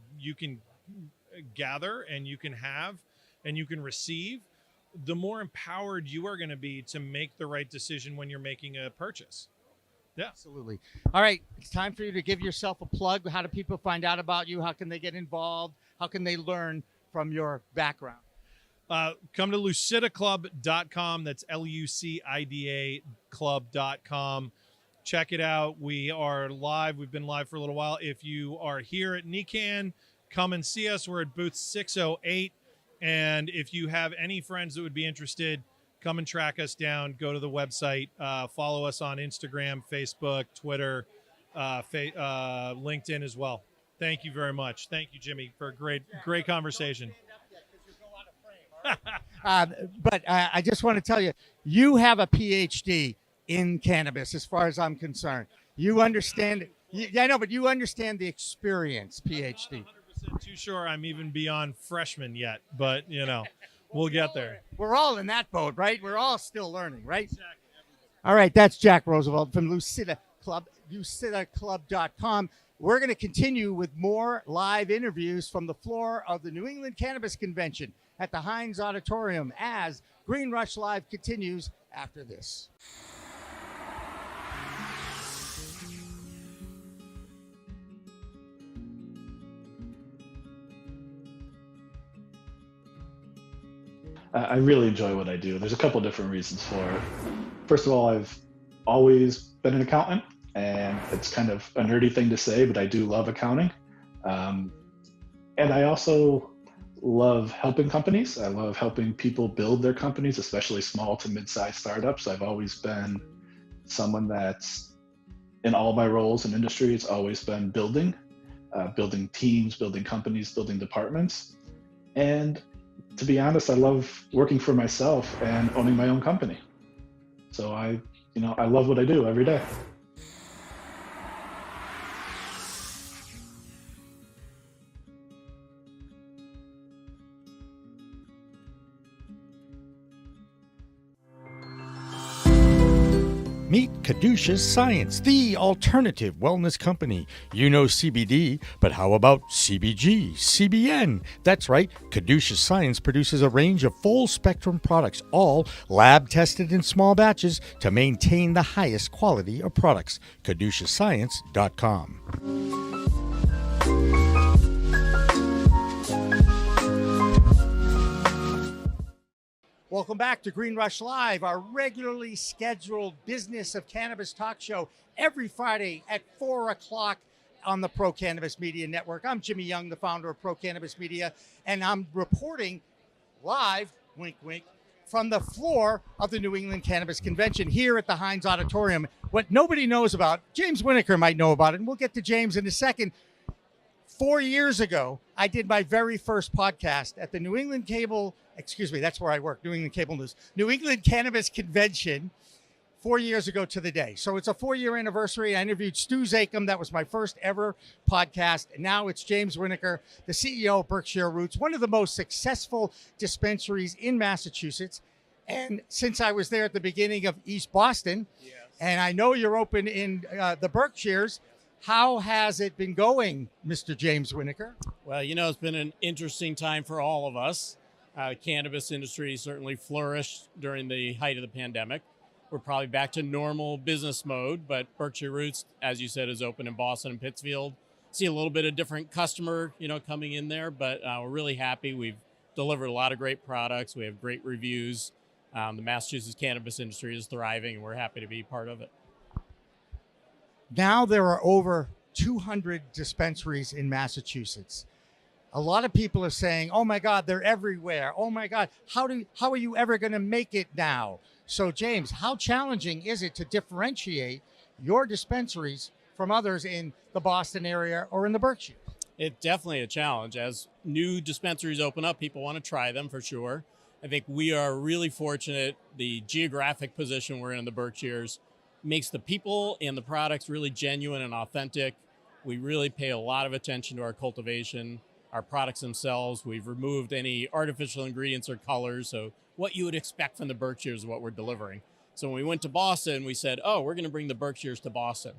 gather and you can have and you can receive, the more empowered you are going to be to make the right decision when you're making a purchase. Yeah, absolutely. All right. It's time for you to give yourself a plug. How do people find out about you? How can they get involved? How can they learn from your background? Come to lucidaclub.com. That's LUCIDA club.com. Check it out. We are live. We've been live for a little while. If you are here at NECANN, come and see us. We're at booth 608. And if you have any friends that would be interested, come and track us down. Go to the website. Follow us on Instagram, Facebook, Twitter, LinkedIn as well. Thank you very much. Thank you, Jimmy, for a great conversation. But I just want to tell you, you have a PhD in cannabis, as far as I'm concerned. You understand. Yeah, I know, but you understand the experience, PhD. 100% too sure I'm even beyond freshman yet, but we'll get there. We're all in that boat, right? We're all still learning, right? Exactly. All right, that's Jack Roosevelt from Lucida Club, lucidaclub.com. we're going to continue with more live interviews from the floor of the New England Cannabis Convention at the Hynes Auditorium as Green Rush Live continues after this. I really enjoy what I do. There's a couple different reasons for it. First of all, I've always been an accountant, and it's kind of a nerdy thing to say, but I do love accounting. And I also love helping companies. I love helping people build their companies, especially small to mid-sized startups. I've always been someone that's, in all my roles in industry, it's always been building teams, building companies, building departments. And to be honest, I love working for myself and owning my own company. So I love what I do every day. Meet Caduceus Science, the alternative wellness company. You know CBD, but how about CBG, CBN? That's right, Caduceus Science produces a range of full-spectrum products, all lab-tested in small batches to maintain the highest quality of products. CaduceusScience.com. Welcome back to Green Rush Live, our regularly scheduled business of cannabis talk show every Friday at 4 o'clock on the Pro Cannabis Media Network. I'm Jimmy Young, the founder of Pro Cannabis Media, and I'm reporting live, wink, wink, from the floor of the New England Cannabis Convention here at the Hynes Auditorium. What nobody knows about, James Winokur might know about it, and we'll get to James in a second. 4 years ago, I did my very first podcast at the New England that's where I work, New England Cable News, New England Cannabis Convention 4 years ago to the day. So it's a 4-year anniversary. I interviewed Stu Zakem. That was my first ever podcast. And now it's James Winokur, the CEO of Berkshire Roots, one of the most successful dispensaries in Massachusetts. And since I was there at the beginning of East Boston, yes, and I know you're open in the Berkshires, how has it been going, Mr. James Winokur? Well, it's been an interesting time for all of us. Cannabis industry certainly flourished during the height of the pandemic. We're probably back to normal business mode, but Berkshire Roots, as you said, is open in Boston and Pittsfield. See a little bit of different customer, coming in there, but we're really happy. We've delivered a lot of great products. We have great reviews. The Massachusetts cannabis industry is thriving, and we're happy to be part of it. Now there are over 200 dispensaries in Massachusetts. A lot of people are saying, oh my God, they're everywhere. Oh my God, how are you ever going to make it now? So James, how challenging is it to differentiate your dispensaries from others in the Boston area or in the Berkshires? It's definitely a challenge. As new dispensaries open up, people want to try them for sure. I think we are really fortunate. The geographic position we're in the Berkshires makes the people and the products really genuine and authentic. We really pay a lot of attention to our cultivation, our products themselves. We've removed any artificial ingredients or colors. So what you would expect from the Berkshires is what we're delivering. So when we went to Boston, we said, we're going to bring the Berkshires to Boston.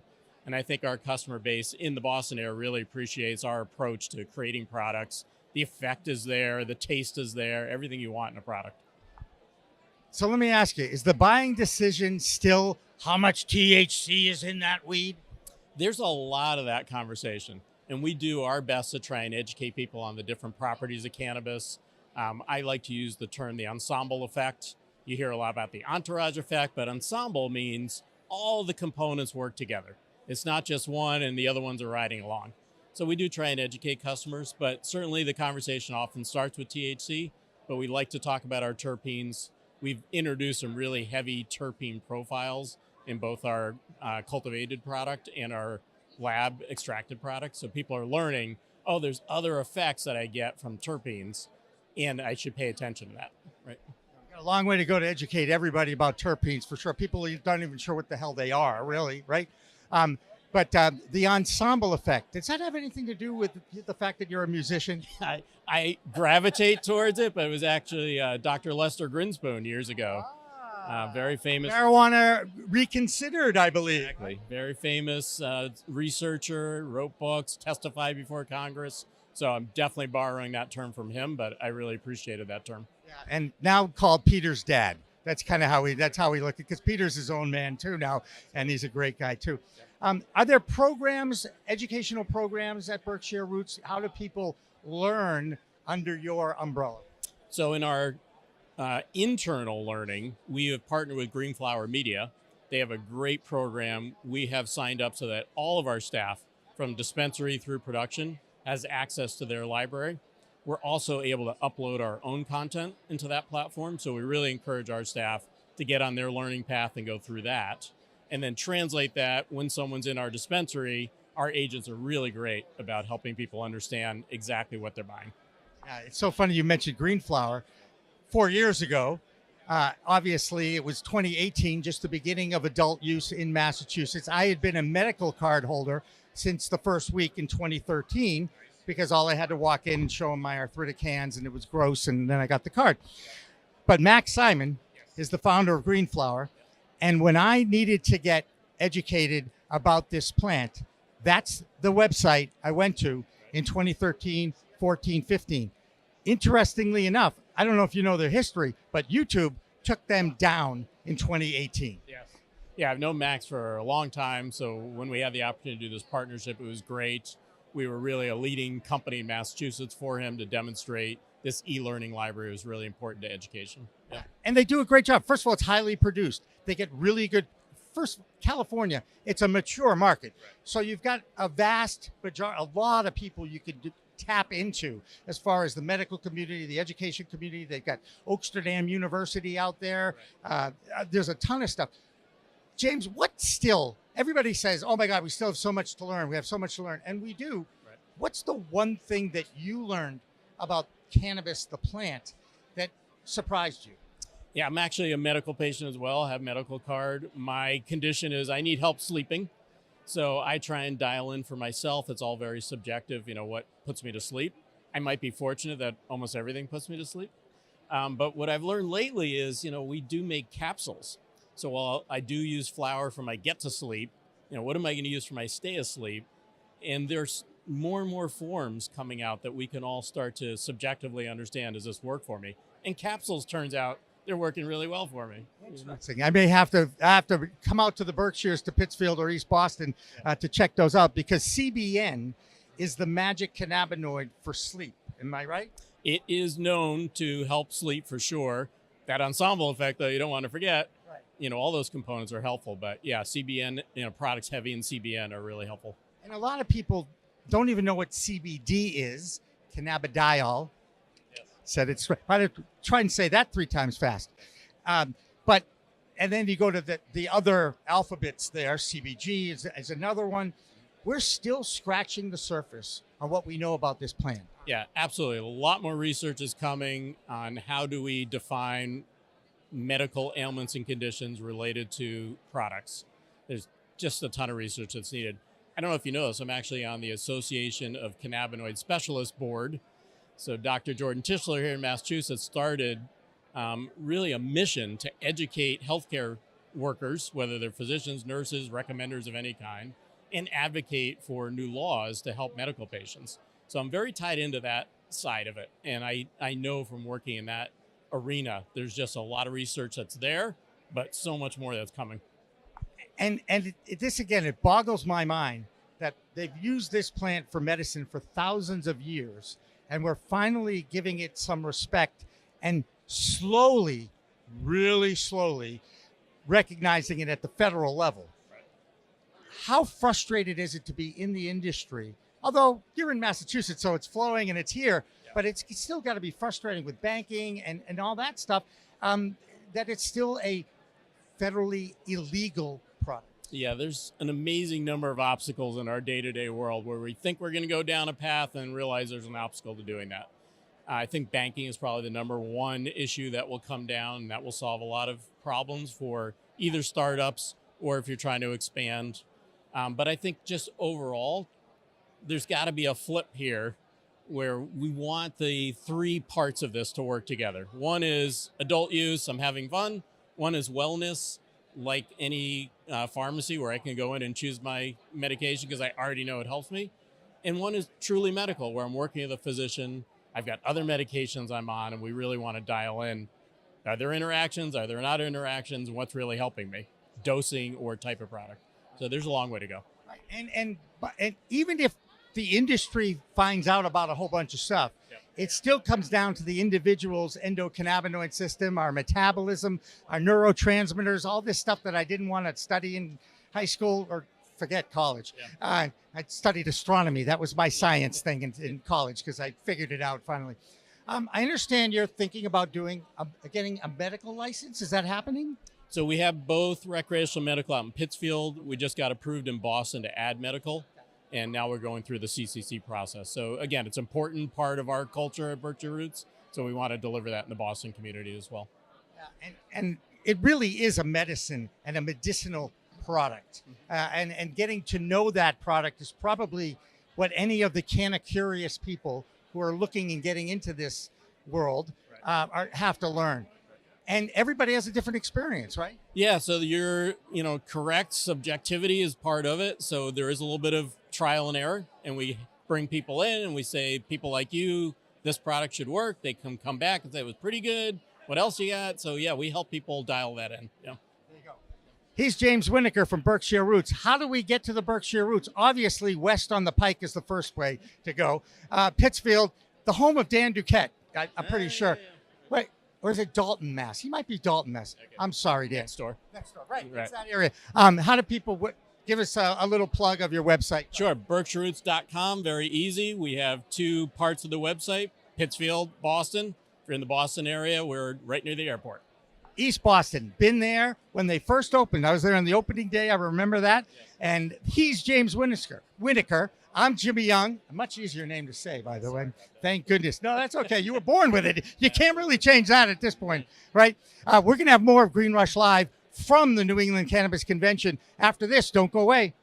And I think our customer base in the Boston area really appreciates our approach to creating products. The effect is there, the taste is there, everything you want in a product. So let me ask you, is the buying decision still how much THC is in that weed? There's a lot of that conversation. And we do our best to try and educate people on the different properties of cannabis. I like to use the term the ensemble effect. You hear a lot about the entourage effect, but ensemble means all the components work together. It's not just one and the other ones are riding along. So we do try and educate customers, but certainly the conversation often starts with THC, but we like to talk about our terpenes. We've introduced some really heavy terpene profiles in both our cultivated product and our lab extracted products. So people are learning, there's other effects that I get from terpenes, and I should pay attention to that, right? Got a long way to go to educate everybody about terpenes, for sure. People aren't even sure what the hell they are, really, right? But the ensemble effect, does that have anything to do with the fact that you're a musician? I gravitate towards it, but it was actually Dr. Lester Grinspoon years ago. Very famous. Marijuana reconsidered, I believe. Exactly. Very famous researcher, wrote books, testified before Congress. So I'm definitely borrowing that term from him, but I really appreciated that term. Yeah, and now called Peter's dad. That's kind of how that's how we look at it, because Peter's his own man too now, and he's a great guy too. Are there programs, educational programs at Berkshire Roots? How do people learn under your umbrella? So in our internal learning, we have partnered with Green Flower Media. They have a great program. We have signed up so that all of our staff, from dispensary through production, has access to their library. We're also able to upload our own content into that platform. So we really encourage our staff to get on their learning path and go through that, and then translate that when someone's in our dispensary. Our agents are really great about helping people understand exactly what they're buying. It's so funny you mentioned Green Flower. 4 years ago, obviously it was 2018, just the beginning of adult use in Massachusetts. I had been a medical card holder since the first week in 2013, because all I had to walk in and show them my arthritic hands, and it was gross, and then I got the card. But Max Simon is the founder of Green Flower, and when I needed to get educated about this plant, that's the website I went to in 2013, 14, 15. Interestingly enough, I don't know if you know their history, but YouTube took them down in 2018. Yes. Yeah, I've known Max for a long time. So when we had the opportunity to do this partnership, it was great. We were really a leading company in Massachusetts for him to demonstrate this e-learning library was really important to education. Yeah. And they do a great job. First of all, it's highly produced. They get really good. First, California, it's a mature market. So you've got a vast majority, a lot of people you could tap into as far as the medical community, the education community. They've got Oaksterdam University out there. There's a ton of stuff. James, what still, everybody says, oh my God, we still have so much to learn. We have so much to learn. And we do. Right. What's the one thing that you learned about cannabis, the plant, that surprised you? Yeah, I'm actually a medical patient as well. I have a medical card. My condition is I need help sleeping. So I try and dial in for myself. It's all very subjective, what puts me to sleep. I might be fortunate that almost everything puts me to sleep. But what I've learned lately is, we do make capsules. So while I do use flower for my get to sleep, what am I going to use for my stay asleep? And there's more and more forms coming out that we can all start to subjectively understand, does this work for me? And capsules, turns out, they're working really well for me. I may have to come out to the Berkshires, to Pittsfield or East Boston to check those out, because CBN is the magic cannabinoid for sleep. Am I right? It is known to help sleep for sure. That ensemble effect, though, you don't want to forget. Right. All those components are helpful. But yeah, CBN, products heavy in CBN are really helpful. And a lot of people don't even know what CBD is, cannabidiol. Said it's right. Try and say that 3 times fast. And then you go to the other alphabets there. CBG is another one. We're still scratching the surface on what we know about this plant. Yeah, absolutely. A lot more research is coming on how do we define medical ailments and conditions related to products. There's just a ton of research that's needed. I don't know if you know this, I'm actually on the Association of Cannabinoid Specialists Board. So Dr. Jordan Tischler here in Massachusetts started really a mission to educate healthcare workers, whether they're physicians, nurses, recommenders of any kind, and advocate for new laws to help medical patients. So I'm very tied into that side of it. And I know from working in that arena, there's just a lot of research that's there, but so much more that's coming. And this, again, it boggles my mind that they've used this plant for medicine for thousands of years. And we're finally giving it some respect and slowly, really slowly, recognizing it at the federal level. Right. How frustrated is it to be in the industry? Although you're in Massachusetts, so it's flowing and it's here, but it's still got to be frustrating with banking and all that stuff, that it's still a federally illegal product. Yeah, there's an amazing number of obstacles in our day-to-day world where we think we're going to go down a path and realize there's an obstacle to doing that. I think banking is probably the number one issue that will come down, and that will solve a lot of problems for either startups or if you're trying to expand. But I think just overall, there's got to be a flip here where we want the 3 parts of this to work together. One is adult use, I'm having fun. One is wellness, like any pharmacy where I can go in and choose my medication because I already know it helps me. And one is truly medical, where I'm working with a physician. I've got other medications I'm on, and we really want to dial in. Are there interactions? Are there not interactions? What's really helping me? Dosing or type of product. So there's a long way to go. Right. And even if the industry finds out about a whole bunch of stuff, it still comes down to the individual's endocannabinoid system, our metabolism, our neurotransmitters, all this stuff that I didn't want to study in high school or forget college. I studied astronomy. That was my science thing in college because I figured it out finally. I understand you're thinking about getting a medical license. Is that happening? So we have both recreational medical out in Pittsfield. We just got approved in Boston to add medical, and now we're going through the CCC process. So again, it's an important part of our culture at Berkshire Roots, so we want to deliver that in the Boston community as well. Yeah, and it really is a medicine and a medicinal product. And getting to know that product is probably what any of the curious people who are looking and getting into this world have to learn. And everybody has a different experience, right? Yeah, so you're, correct. Subjectivity is part of it. So there is a little bit of trial and error, and we bring people in and we say, people like you, this product should work. They can come back and say it was pretty good. What else you got? So yeah, we help people dial that in. Yeah. There you go. He's James Winokur from Berkshire Roots. How do we get to the Berkshire Roots? Obviously, west on the Pike is the first way to go. Pittsfield, the home of Dan Duquette, I'm pretty sure. Yeah. Wait, or is it Dalton, Mass? He might be Dalton, Mass. Okay. I'm sorry, Dan. Next door. Right. It's that area. How do people give us a little plug of your website? Sure. BerkshireRoots.com. Very easy. We have two parts of the website, Pittsfield, Boston. If you're in the Boston area, we're right near the airport. East Boston. Been there when they first opened. I was there on the opening day. I remember that. Yes. And he's James Winokur. I'm Jimmy Young. A much easier name to say, by the way. Thank goodness. No, that's okay. You were born with it. You can't really change that at this point, right? We're going to have more of Green Rush Live from the New England Cannabis Convention. After this, don't go away.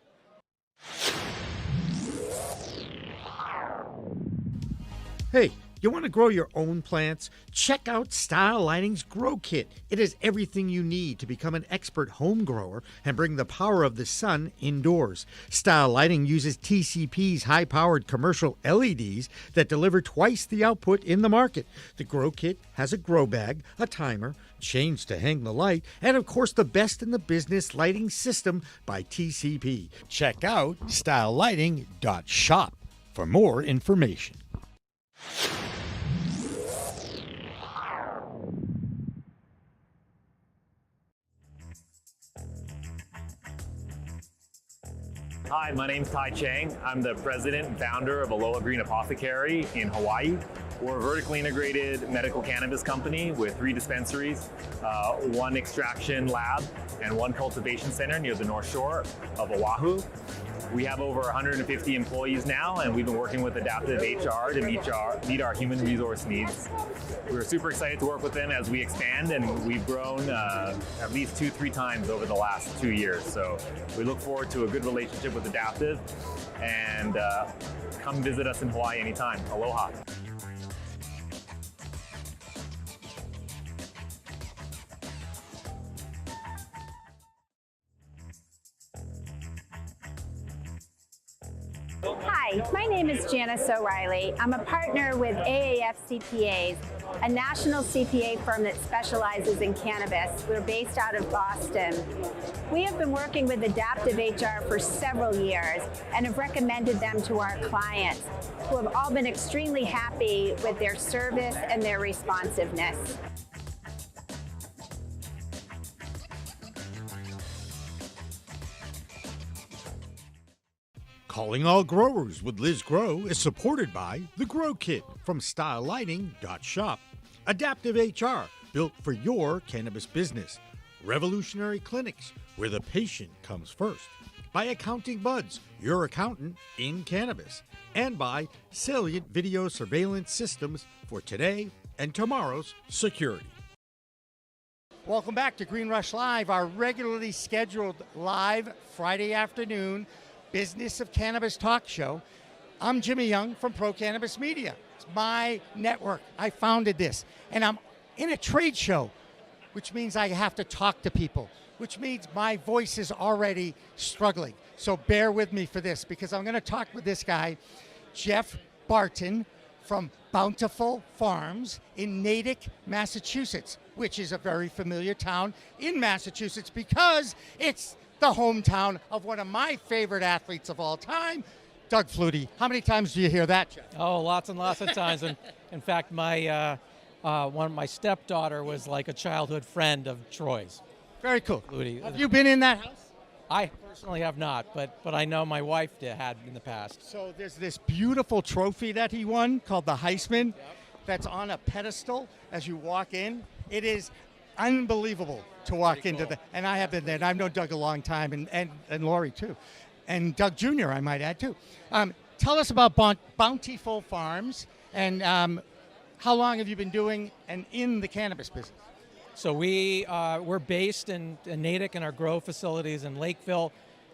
Hey, you want to grow your own plants? Check out Style Lighting's Grow Kit. It has everything you need to become an expert home grower and bring the power of the sun indoors. Style Lighting uses TCP's high-powered commercial LEDs that deliver twice the output in the market. The Grow Kit has a grow bag, a timer, chains to hang the light, and of course the best in the business lighting system by TCP. Check out stylelighting.shop for more information. Hi, my name's Tai Chang. I'm the president and founder of Aloha Green Apothecary in Hawaii. We're a vertically integrated medical cannabis company with 3 dispensaries, 1 extraction lab, and 1 cultivation center near the North Shore of Oahu. We have over 150 employees now, and we've been working with Adaptive HR to meet our human resource needs. We're super excited to work with them as we expand, and we've grown at least 2-3 times over the last 2 years. So we look forward to a good relationship with Adaptive, and come visit us in Hawaii anytime. Aloha. Hi, my name is Janice O'Reilly. I'm a partner with AAF CPAs, a national CPA firm that specializes in cannabis. We're based out of Boston. We have been working with Adaptive HR for several years and have recommended them to our clients, who have all been extremely happy with their service and their responsiveness. Calling All Growers with Liz Grow is supported by The Grow Kit from stylelighting.shop, Adaptive HR, built for your cannabis business, Revolutionary Clinics, where the patient comes first, by Accounting Buds, your accountant in cannabis, and by Salient Video Surveillance Systems for today and tomorrow's security. Welcome back to Green Rush Live, our regularly scheduled live Friday afternoon Business of Cannabis talk show. I'm Jimmy Young from Pro Cannabis Media. It's my network. I founded this, and I'm in a trade show which means I have to talk to people, which means my voice is already struggling. So bear with me for this, because I'm going to talk with this guy, Jeff Barton, from Bountiful Farms in Natick, Massachusetts, which is a very familiar town in Massachusetts because it's the hometown of one of my favorite athletes of all time, Doug Flutie. How many times do you hear that, Jeff? Oh, lots and lots of times. And in fact, my my stepdaughter was like a childhood friend of Troy's. Very cool. Flutie. Have you been in that house? I personally have not, but I know my wife had in the past. So there's this beautiful trophy that he won called the Heisman that's on a pedestal as you walk in. It is unbelievable to walk into the, and I have been there, and I've known Doug a long time, and Lori too, and Doug Jr., I might add too. Tell us about Bountiful Farms, and how long have you been doing and in the cannabis business? So we're based in Natick, and our grow facilities in Lakeville.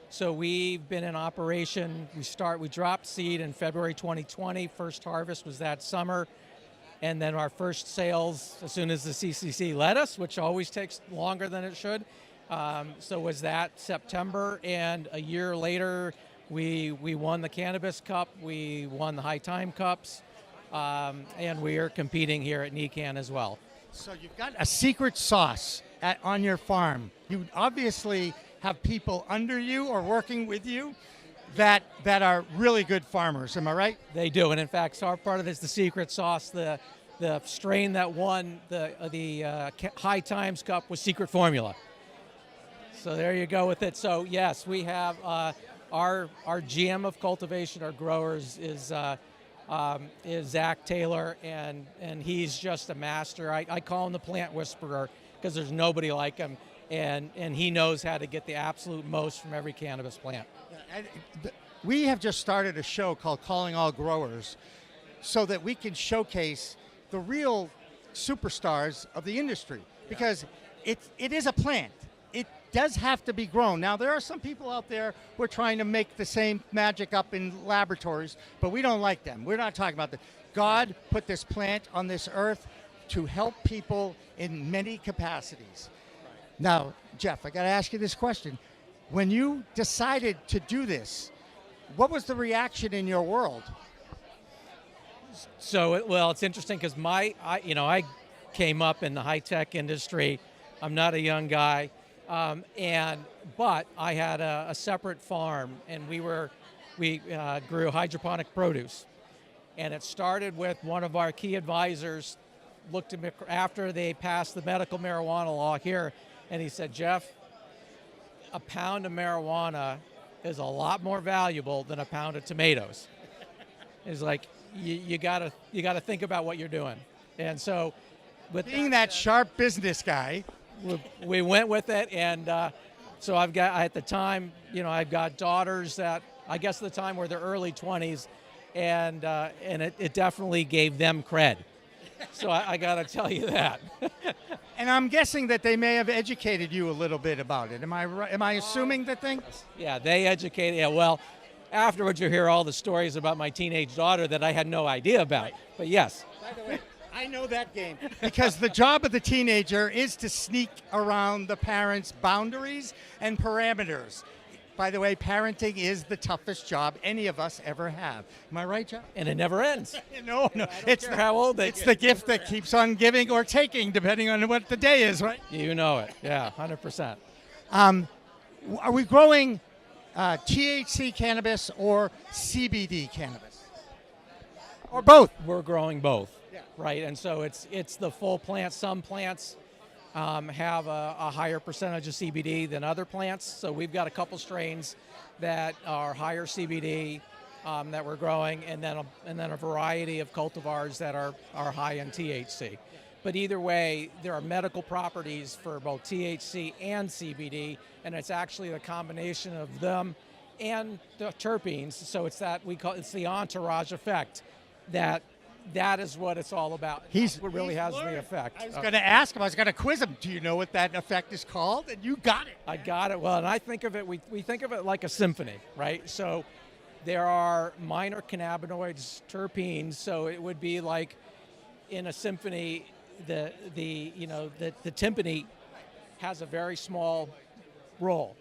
So we've been in operation. We dropped seed in February 2020. First harvest was that summer, and then our first sales as soon as the CCC let us, which always takes longer than it should. So was that September, and a year later we won the Cannabis Cup. We won the High Time Cups, and we are competing here at NECANN as well. So you've got a secret sauce on your farm. You obviously have people under you or working with you that are really good farmers. Am I right? They do, and in fact, our part of this, the secret sauce, the strain that won the High Times Cup was Secret Formula. So there you go with it. So yes, we have our GM of cultivation, our growers is Zach Taylor, and he's just a master. I call him the plant whisperer because there's nobody like him, and he knows how to get the absolute most from every cannabis plant. We have just started a show called Calling All Growers so that we can showcase the real superstars of the industry, because it is a plant. It does have to be grown. Now, there are some people out there who are trying to make the same magic up in laboratories, but we don't like them. We're not talking about that. God put this plant on this earth to help people in many capacities. Now, Jeff, I got to ask you this question. When you decided to do this, what was the reaction in your world? So, well, it's interesting because I came up in the high-tech industry. I'm not a young guy. But I had a separate farm, and we grew hydroponic produce. And it started with one of our key advisors looked at me after they passed the medical marijuana law here, and he said, Jeff, a pound of marijuana is a lot more valuable than a pound of tomatoes. He's like, you gotta think about what you're doing. And so, with being that sharp business guy, we went with it, and so I've got I've got daughters that I guess at the time were their early 20s, and it definitely gave them cred. So I got to tell you that. And I'm guessing that they may have educated you a little bit about it. Am I right? Am I assuming the thing? Yeah, they educated. Yeah, well, afterwards you hear all the stories about my teenage daughter that I had no idea about. Right. But yes. By the way, I know that game because the job of the teenager is to sneak around the parents' boundaries and parameters. By the way, parenting is the toughest job any of us ever have. Am I right, John? And it never ends. No. It's how old they It's the gift that keeps on giving or taking, depending on what the day is, right? You know it. Yeah, 100%. Are we growing THC cannabis or CBD cannabis? Or both? We're growing both. Yeah. Right, and so it's the full plant. Some plants have a higher percentage of CBD than other plants. So we've got a couple strains that are higher CBD that we're growing, and then a variety of cultivars that are high in THC. But either way, there are medical properties for both THC and CBD, and it's actually the combination of them and the terpenes. So it's it's the entourage effect that is what it's all about. What really has the effect. I was going to ask him. I was going to quiz him. Do you know what that effect is called? And you got it. I got it. Well, and I think of it. We think of it like a symphony, right? So there are minor cannabinoids, terpenes. So it would be like in a symphony, the timpani has a very small role,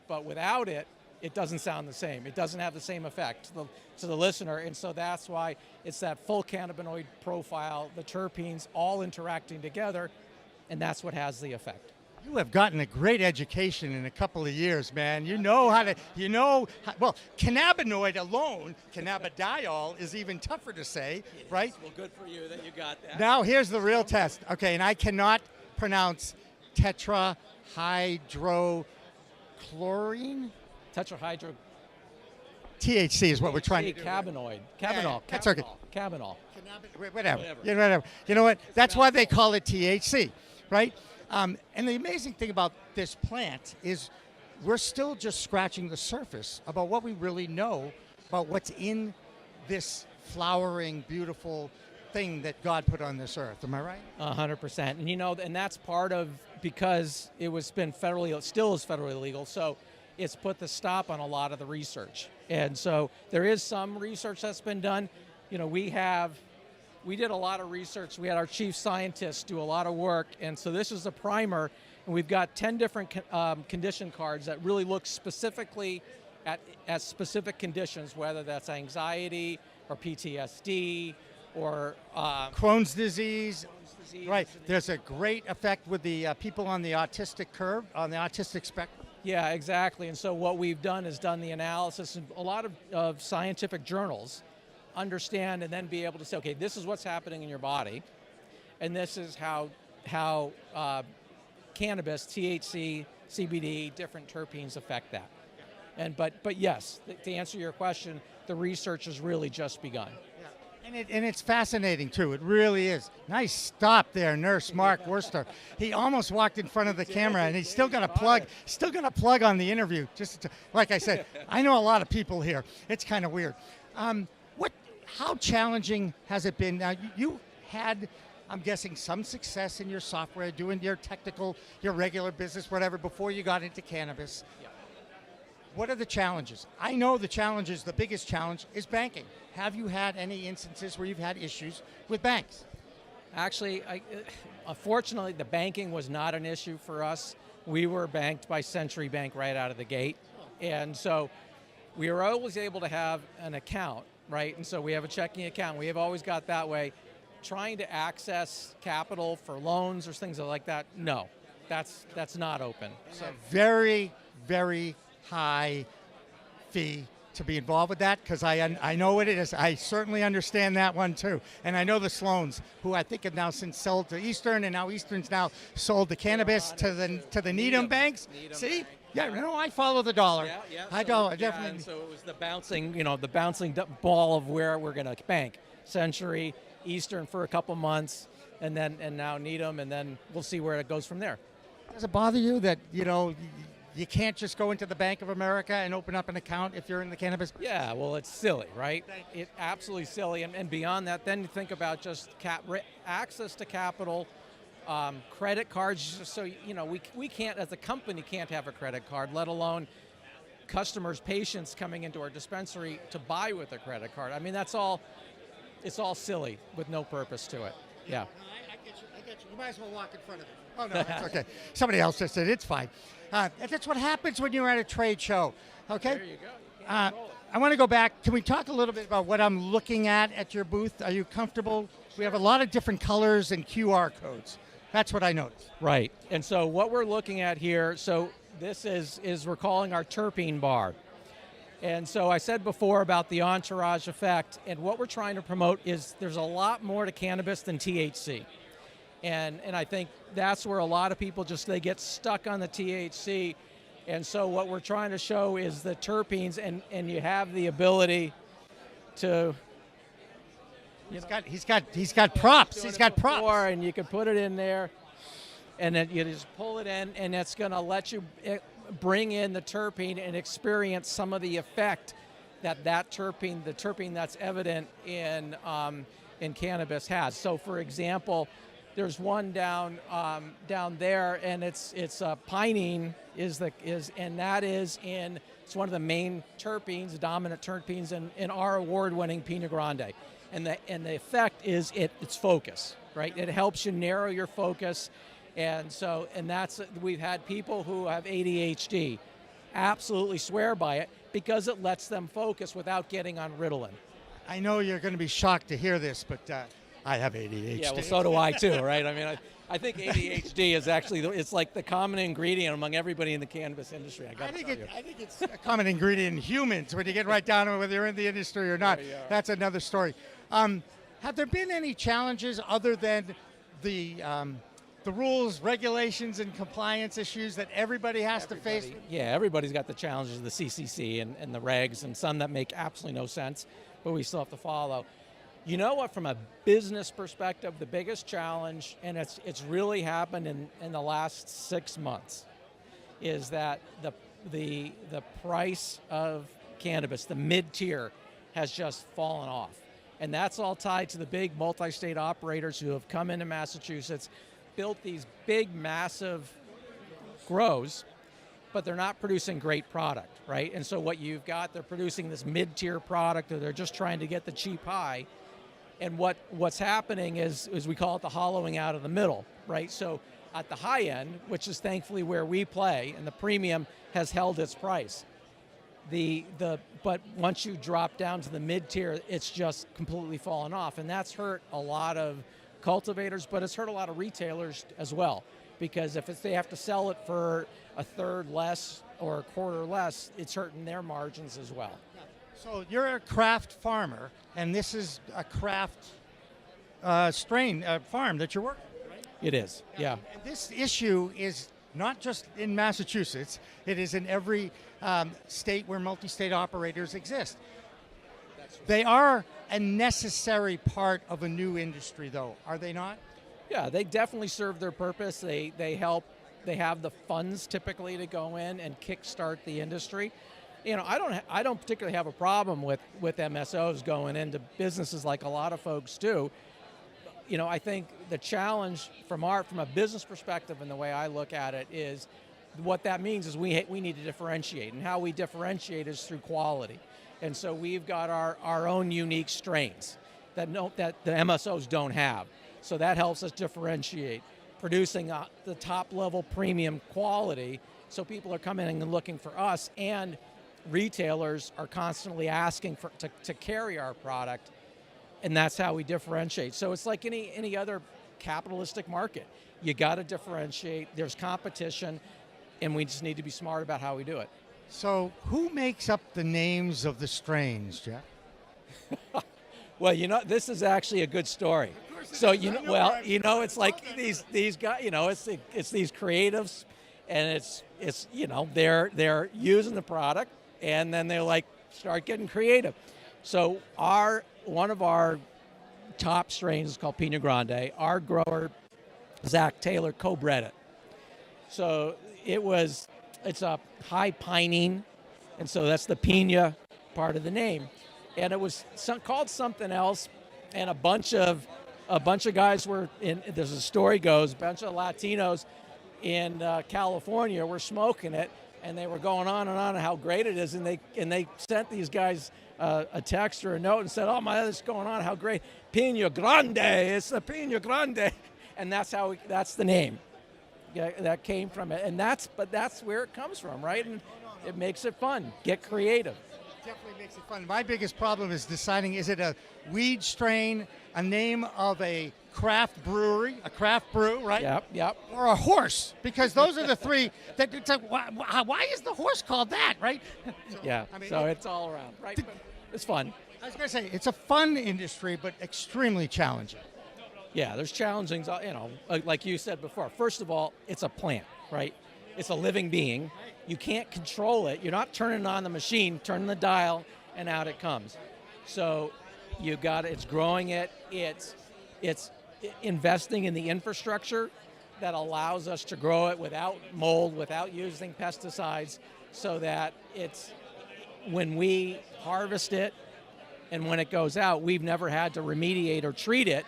but without it, it doesn't sound the same. It doesn't have the same effect to the listener, and so that's why it's that full cannabinoid profile, the terpenes all interacting together, and that's what has the effect. You have gotten a great education in a couple of years, man. Well, cannabinoid alone, cannabidiol, is even tougher to say, right? Well, good for you that you got that. Now, here's the real test. Okay, and I cannot pronounce tetrahydrochlorine. Tetrahydro. THC is what we're trying to do. Cannabinoid. That's okay. Cannabinol. Whatever. You know what? That's why they call it THC, right? And the amazing thing about this plant is we're still just scratching the surface about what we really know about what's in this flowering, beautiful thing that God put on this earth. Am I right? 100%. And and that's part of, because it was still is federally legal, so it's put the stop on a lot of the research. And so there is some research that's been done. We did a lot of research. We had our chief scientists do a lot of work, and so this is a primer, and we've got 10 different condition cards that really look specifically at specific conditions, whether that's anxiety or PTSD or Crohn's disease. Right. There's a great effect with the people on the autistic curve, on the autistic spectrum. Yeah, exactly. And so what we've done is done the analysis, and a lot of scientific journals understand and then be able to say, okay, this is what's happening in your body, and this is how cannabis, THC, CBD, different terpenes affect that. And but yes, to answer your question, the research has really just begun. And it's fascinating too. It really is. Nice stop there, Nurse Mark Worcester. He almost walked in front of the camera, and he's still got to plug on the interview. Like I said, I know a lot of people here. It's kind of weird. How challenging has it been? Now, you had, I'm guessing, some success in your software, doing your regular business, whatever, before you got into cannabis. Yeah. What are the challenges? I know the biggest challenge is banking. Have you had any instances where you've had issues with banks? Actually, unfortunately, the banking was not an issue for us. We were banked by Century Bank right out of the gate. And so we were always able to have an account, right? And so we have a checking account. We have always got that way. Trying to access capital for loans or things like that, no, that's not open. So very, very high fee to be involved with that, because I know what it is. I certainly understand that one too. And I know the Sloans, who I think have now since sold to Eastern, and now Eastern's now sold the cannabis to the Needham banks. See? Bank. Yeah, no, I follow the dollar. Yeah. I definitely. And so it was the bouncing ball of where we're going to bank. Century, Eastern for a couple months, and now Needham, and then we'll see where it goes from there. Does it bother you that you can't just go into the Bank of America and open up an account if you're in the cannabis? Yeah, well, it's silly, right? It's absolutely silly. And beyond that, then you think about just access to capital, credit cards. So, we can't, as a company, can't have a credit card, let alone customers, patients coming into our dispensary to buy with a credit card. I mean, it's all silly with no purpose to it. Yeah. No, I get you. You might as well walk in front of it. Oh, no, that's okay. Somebody else just said it's fine. That's what happens when you're at a trade show. Okay? There you go. I want to go back. Can we talk a little bit about what I'm looking at your booth? Are you comfortable? We have a lot of different colors and QR codes. That's what I noticed. Right. And so what we're looking at here, so this is we're calling our terpene bar. And so I said before about the entourage effect, and what we're trying to promote is there's a lot more to cannabis than THC. And I think that's where a lot of people they get stuck on the THC. And so what we're trying to show is the terpenes, and you have the ability to. He's got props. He's got props. And you can put it in there, and then you just pull it in, and it's going to let you bring in the terpene and experience some of the effect that terpene, the terpene that's evident in cannabis has. So, for example, there's one down there, and it's pinene it's one of the main terpenes, dominant terpenes in our award-winning Pinot Grande, and the effect is it's focus, right? It helps you narrow your focus, And so, and that's, we've had people who have ADHD absolutely swear by it because it lets them focus without getting on Ritalin. I know you're going to be shocked to hear this, but I have ADHD. Yeah, well, so do I too, right? I mean, I think ADHD is actually, it's like the common ingredient among everybody in the cannabis industry. I think it's a common ingredient in humans when you get right down to it, whether you're in the industry or not. That's another story. Have there been any challenges other than the rules, regulations, and compliance issues that everybody has to face? Yeah, everybody's got the challenges of the CCC and the regs, and some that make absolutely no sense, but we still have to follow. You know what, from a business perspective, the biggest challenge, and it's really happened in the last 6 months, is that the price of cannabis, the mid-tier, has just fallen off. And that's all tied to the big multi-state operators who have come into Massachusetts, built these big, massive grows, but they're not producing great product, right? And so what you've got, they're producing this mid-tier product, or they're just trying to get the cheap high. And what's happening is we call it the hollowing out of the middle, right? So at the high end, which is thankfully where we play, and the premium has held its price. But once you drop down to the mid-tier, it's just completely fallen off. And that's hurt a lot of cultivators, but it's hurt a lot of retailers as well. Because if they have to sell it for a third less or a quarter less, it's hurting their margins as well. So you're a craft farmer, and this is a craft strain farm that you're working with, right? It is, yeah. And this issue is not just in Massachusetts, it is in every state where multi-state operators exist. They are a necessary part of a new industry, though, are they not? Yeah, they definitely serve their purpose. They help. They have the funds typically to go in and kickstart the industry. You know, I don't particularly have a problem with MSOs going into businesses like a lot of folks do. You know, I think the challenge from a business perspective, and the way I look at it, is what that means is we need to differentiate, and how we differentiate is through quality. And so we've got our own unique strains that the MSOs don't have. So that helps us differentiate, producing the top level premium quality. So people are coming in and looking for us, and retailers are constantly asking to carry our product, and that's how we differentiate. So it's like any other capitalistic market. You got to differentiate. There's competition, and we just need to be smart about how we do it. So who makes up the names of the strains, Jeff? Well, you know, this is actually a good story. So it's like these guys. You know, it's these creatives, and it's you know, they're using the product, and then they like start getting creative. So one of our top strains is called Pina Grande. Our grower, Zach Taylor, co-bred it. So it's a high pining, and so that's the Pina part of the name. And it was called something else, and a bunch of guys were in. There's a story goes, a bunch of Latinos in California were smoking it, and they were going on and on how great it is, and they sent these guys a text or a note and said, "Oh my, this is going on, how great, Pina Grande, it's the Pina Grande," and that's the name. Yeah, that came from it, and that's where it comes from, right? And it makes it fun. Get creative. Definitely makes it fun. My biggest problem is deciding, is it a weed strain, a name of a craft brewery, a craft brew, right? Yep. Or a horse, because those are the three that it's like, why is the horse called that, right? Yeah, so it's all around, right? But it's fun. I was going to say, it's a fun industry, but extremely challenging. Yeah, there's challenging, you know, like you said before. First of all, it's a plant, right? It's a living being. You can't control it. You're not turning on the machine, turning the dial, and out it comes. So you got it. It's growing it. It's investing in the infrastructure that allows us to grow it without mold, without using pesticides, so that it's when we harvest it and when it goes out, we've never had to remediate or treat it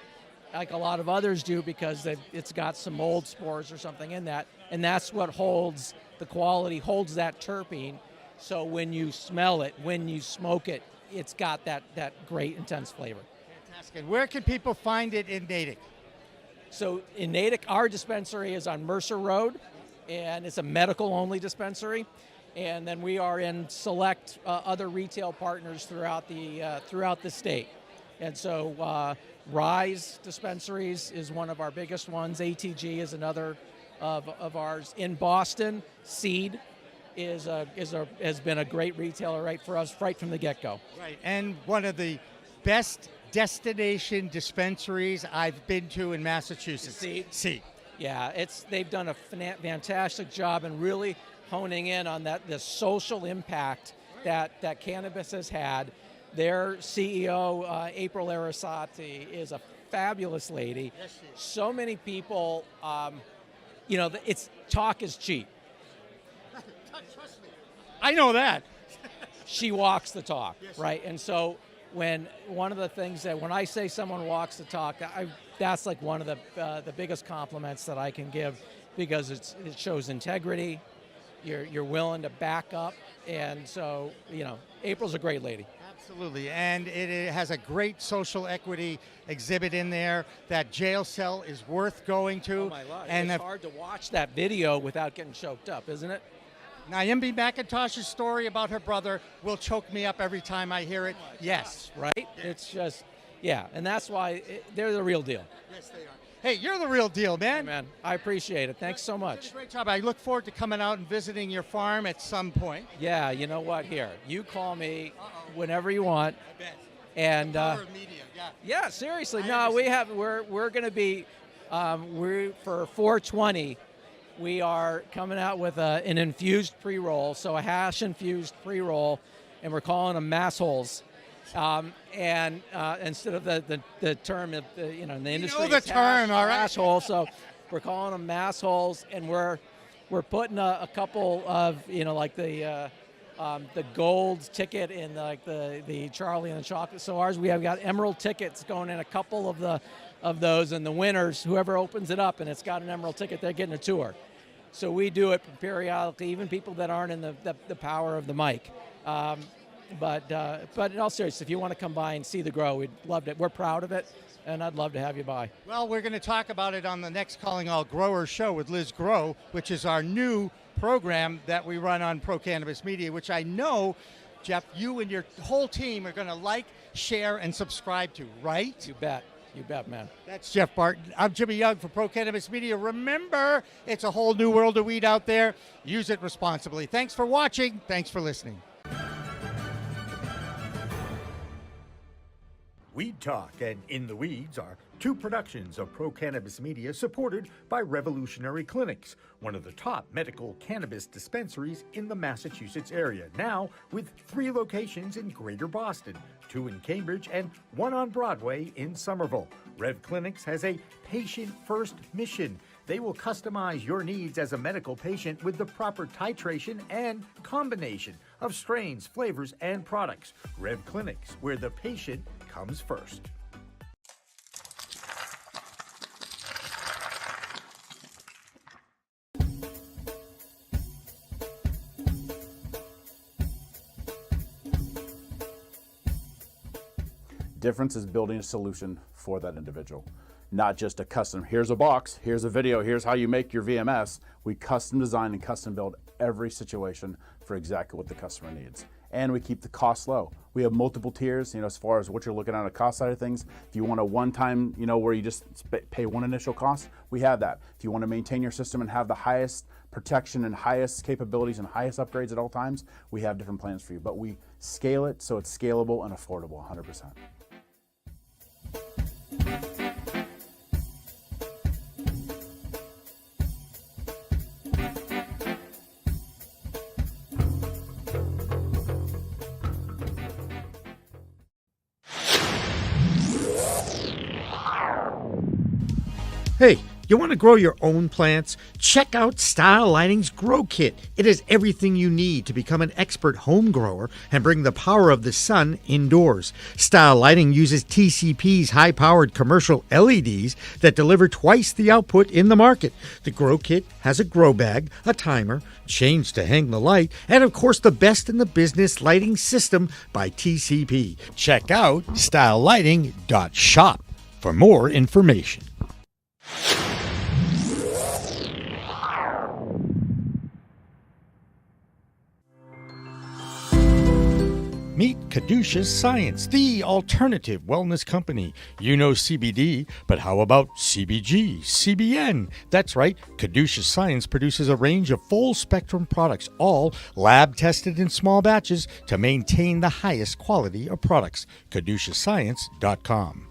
like a lot of others do, because it's got some mold spores or something in that, and that's what holds the quality, holds that terpene. So when you smell it, when you smoke it, it's got that great intense flavor. Fantastic. Where can people find it in Natick? So in Natick, our dispensary is on Mercer Road, and it's a medical-only dispensary. And then we are in select other retail partners throughout the state. And so Rise Dispensaries is one of our biggest ones. ATG is another of ours. In Boston, Seed has been a great retailer right for us right from the get-go. Right, and one of the best destination dispensaries I've been to in Massachusetts. Seed. Yeah, they've done a fantastic job in really honing in on the social impact that cannabis has had. Their CEO, April Arasati, is a fabulous lady. Yes, she is. So many people, it's talk is cheap. Trust me. I know that. She walks the talk, Yes, right? And so when I say someone walks the talk, that's like one of the biggest compliments that I can give, because it shows integrity. You're willing to back up, and so April's a great lady. Absolutely, and it has a great social equity exhibit in there. That jail cell is worth going to. Oh my God! And it's hard to watch that video without getting choked up, isn't it? Naomi McIntosh's story about her brother will choke me up every time I hear it. Yes. Right? It's just, and that's why they're the real deal. Yes, they are. Hey, you're the real deal, man. Hey, man, I appreciate it. Thanks so You much. did a great job. I look forward to coming out and visiting your farm at some point. Yeah, you know what? Here, you call me whenever you want. I bet. And Power of media, yeah. yeah, seriously. I No, understand. we're going to be for 420. We are coming out with an infused pre-roll, so a hash infused pre-roll, and we're calling them mass holes. And instead of the term of in the industry, know the term, all right. hash hole. So we're calling them mass holes, and we're putting a couple of like the gold ticket in like the Charlie and the Chocolate. So ours, we have got emerald tickets going in a couple of those, and the winners, whoever opens it up and it's got an emerald ticket, they're getting a tour. So we do it periodically, even people that aren't in the power of the mic. But in all seriousness, if you want to come by and see the grow, we'd love it. We're proud of it, and I'd love to have you by. Well, we're going to talk about it on the next Calling All Growers show with Liz Grow, which is our new program that we run on Pro Cannabis Media, which I know, Jeff, you and your whole team are going to like, share, and subscribe to, right? You bet. You bet, man. That's Jeff Barton. I'm Jimmy Young for Pro Cannabis Media. Remember, it's a whole new world of weed out there. Use it responsibly. Thanks for watching. Thanks for listening. Weed Talk and In the Weeds are two productions of Pro Cannabis Media supported by Revolutionary Clinics, one of the top medical cannabis dispensaries in the Massachusetts area, now with 3 locations in Greater Boston, 2 in Cambridge and 1 on Broadway in Somerville. Rev Clinics has a patient-first mission. They will customize your needs as a medical patient with the proper titration and combination of strains, flavors, and products. Rev Clinics, where the patient comes first. Difference is building a solution for that individual. Not just a custom, here's a box, here's a video, here's how you make your VMS. We custom design and custom build every situation for exactly what the customer needs. And we keep the costs low. We have multiple tiers, as far as what you're looking at on the cost side of things. If you want a one-time, where you just pay one initial cost, we have that. If you want to maintain your system and have the highest protection and highest capabilities and highest upgrades at all times, we have different plans for you. But we scale it so it's scalable and affordable 100%. Hey, you want to grow your own plants? Check out Style Lighting's Grow Kit. It has everything you need to become an expert home grower and bring the power of the sun indoors. Style Lighting uses TCP's high-powered commercial LEDs that deliver twice the output in the market. The Grow Kit has a grow bag, a timer, chains to hang the light, and of course the best in the business lighting system by TCP. Check out stylelighting.shop for more information. Meet Caduceus Science, the alternative wellness company. You know CBD, but how about CBG, CBN? That's right, Caduceus Science produces a range of full-spectrum products, all lab-tested in small batches to maintain the highest quality of products. CaduceusScience.com.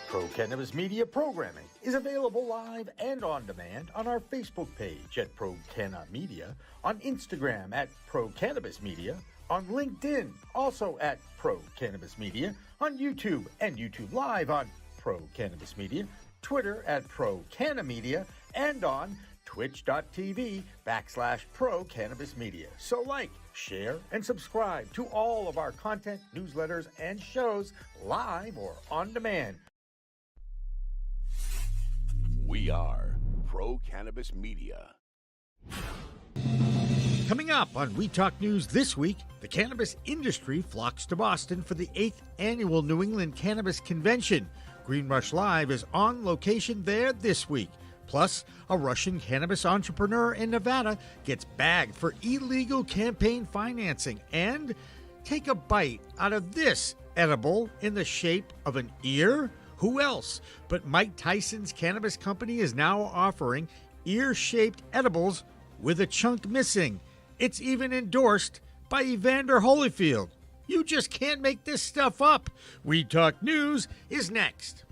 Pro Cannabis Media programming is available live and on demand on our Facebook page at Pro Canna Media, on Instagram at Pro Cannabis Media, on LinkedIn also at Pro Cannabis Media, on YouTube and YouTube Live on Pro Cannabis Media, Twitter at Pro Canna Media, and on twitch.tv/Pro Cannabis Media. So like, share, and subscribe to all of our content, newsletters, and shows live or on demand. We are Pro Cannabis Media. Coming up on We Talk News this week, the cannabis industry flocks to Boston for the 8th annual New England Cannabis Convention. Green Rush Live is on location there this week. Plus, a Russian cannabis entrepreneur in Nevada gets bagged for illegal campaign financing. And take a bite out of this edible in the shape of an ear. Who else but Mike Tyson's cannabis company is now offering ear-shaped edibles with a chunk missing. It's even endorsed by Evander Holyfield. You just can't make this stuff up. We Talk News is next.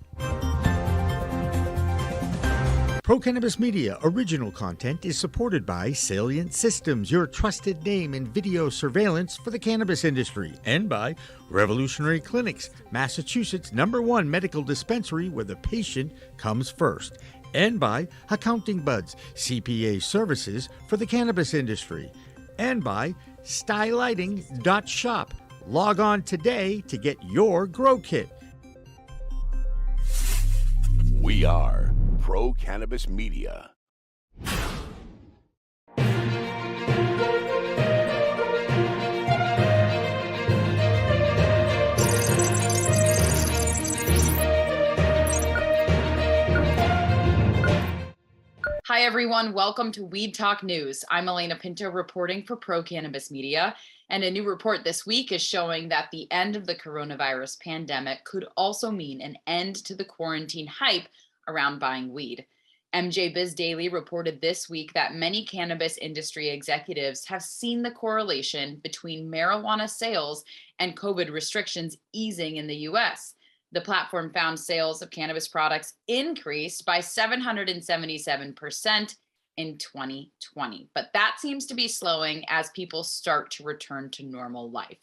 Pro Cannabis Media original content is supported by Salient Systems, your trusted name in video surveillance for the cannabis industry, and by Revolutionary Clinics, Massachusetts' #1 medical dispensary where the patient comes first, and by Accounting Buds, CPA services for the cannabis industry, and by stylighting.shop. Log on today to get your grow kit. We are Pro Cannabis Media. Hi, everyone. Welcome to Weed Talk News. I'm Elena Pinto reporting for Pro Cannabis Media. And a new report this week is showing that the end of the coronavirus pandemic could also mean an end to the quarantine hype around buying weed. MJ Biz Daily reported this week that many cannabis industry executives have seen the correlation between marijuana sales and COVID restrictions easing in the US. The platform found sales of cannabis products increased by 777% in 2020. But that seems to be slowing as people start to return to normal life.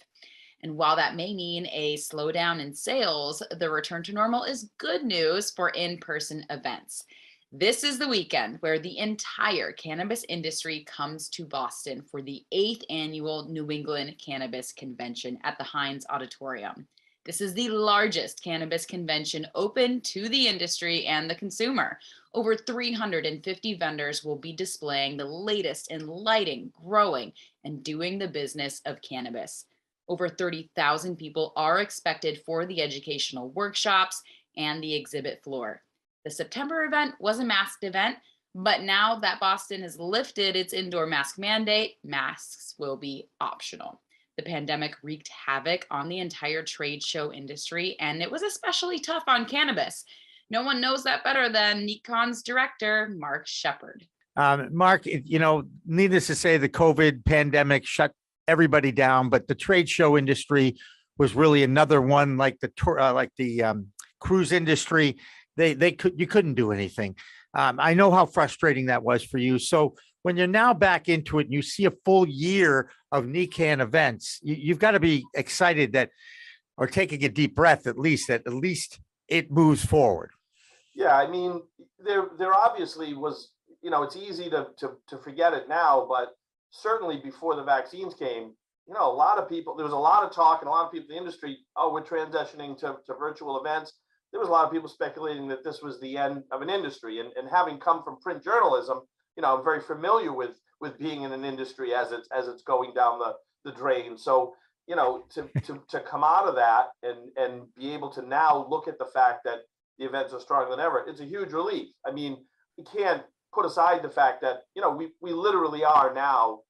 And while that may mean a slowdown in sales, the return to normal is good news for in-person events. This is the weekend where the entire cannabis industry comes to Boston for the 8th annual New England Cannabis Convention at the Hynes Auditorium. This is the largest cannabis convention open to the industry and the consumer. Over 350 vendors will be displaying the latest in lighting, growing, and doing the business of cannabis. Over 30,000 people are expected for the educational workshops and the exhibit floor. The September event was a masked event, but now that Boston has lifted its indoor mask mandate, masks will be optional. The pandemic wreaked havoc on the entire trade show industry, and it was especially tough on cannabis. No one knows that better than NECANN's director, Mark Shepard. Mark, needless to say, the COVID pandemic shut everybody down, but the trade show industry was really another one, like the cruise industry. You couldn't do anything. I know how frustrating that was for you. So when you're now back into it and you see a full year of NECANN events, you've got to be excited or taking a deep breath at least it moves forward. Yeah, I mean, there obviously was, it's easy to forget it now, but certainly before the vaccines came, a lot of people, there was a lot of talk and a lot of people in the industry, we're transitioning to virtual events. there was a lot of people speculating that this was the end of an industry. And having come from print journalism, I'm very familiar with being in an industry as it's going down the drain. So, to come out of that and be able to now look at the fact that the events are stronger than ever, it's a huge relief. I mean, we can't put aside the fact that, we literally are now,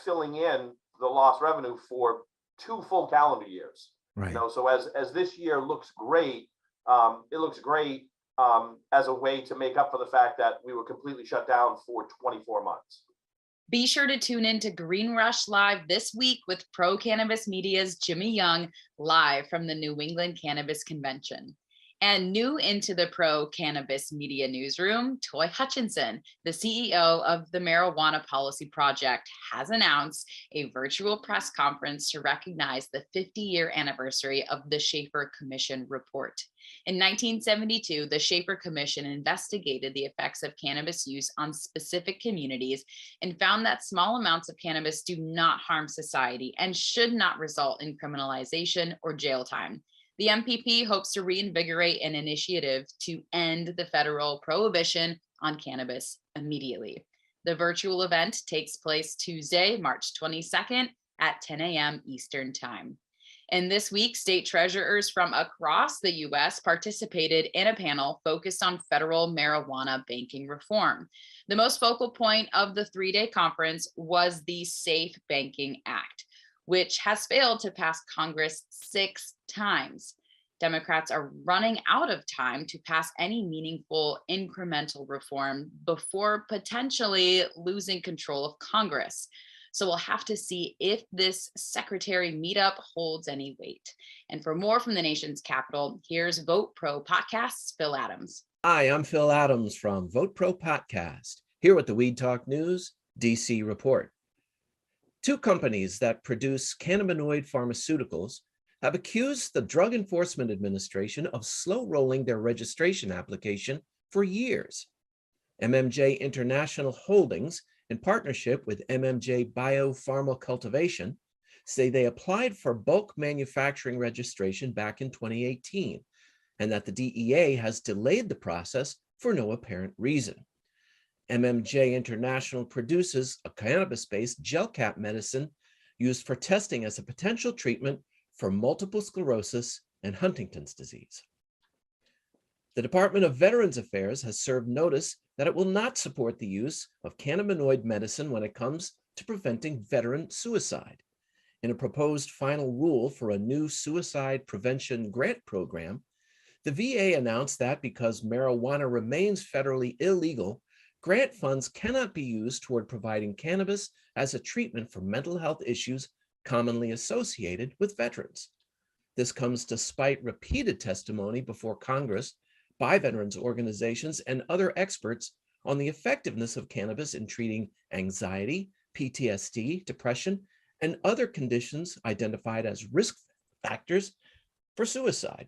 filling in the lost revenue for 2 full calendar years. Right. So as this year looks great, it looks great as a way to make up for the fact that we were completely shut down for 24 months. Be sure to tune in to Green Rush Live this week with Pro Cannabis Media's Jimmy Young live from the New England Cannabis Convention. And new into the Pro Cannabis Media newsroom, Toy Hutchinson, the CEO of the Marijuana Policy Project, has announced a virtual press conference to recognize the 50-year anniversary of the Schaefer Commission report. In 1972, the Schaefer Commission investigated the effects of cannabis use on specific communities and found that small amounts of cannabis do not harm society and should not result in criminalization or jail time. The MPP hopes to reinvigorate an initiative to end the federal prohibition on cannabis immediately. The virtual event takes place Tuesday, March 22nd at 10 a.m. Eastern Time. And this week, state treasurers from across the U.S. participated in a panel focused on federal marijuana banking reform. The most focal point of the 3-day conference was the SAFE Banking Act, which has failed to pass Congress 6 times. Democrats are running out of time to pass any meaningful incremental reform before potentially losing control of Congress. So we'll have to see if this secretary meetup holds any weight. And for more from the nation's capital, here's Vote Pro Podcast's Phil Adams. Hi, I'm Phil Adams from Vote Pro Podcast, here with the Weed Talk News DC report. 2 companies that produce cannabinoid pharmaceuticals have accused the Drug Enforcement Administration of slow rolling their registration application for years. MMJ International Holdings, in partnership with MMJ Biopharma Cultivation, say they applied for bulk manufacturing registration back in 2018, and that the DEA has delayed the process for no apparent reason. MMJ International produces a cannabis-based gel cap medicine used for testing as a potential treatment for multiple sclerosis and Huntington's disease. The Department of Veterans Affairs has served notice that it will not support the use of cannabinoid medicine when it comes to preventing veteran suicide. In a proposed final rule for a new suicide prevention grant program, the VA announced that because marijuana remains federally illegal, grant funds cannot be used toward providing cannabis as a treatment for mental health issues commonly associated with veterans. This comes despite repeated testimony before Congress by veterans organizations and other experts on the effectiveness of cannabis in treating anxiety, PTSD, depression, and other conditions identified as risk factors for suicide.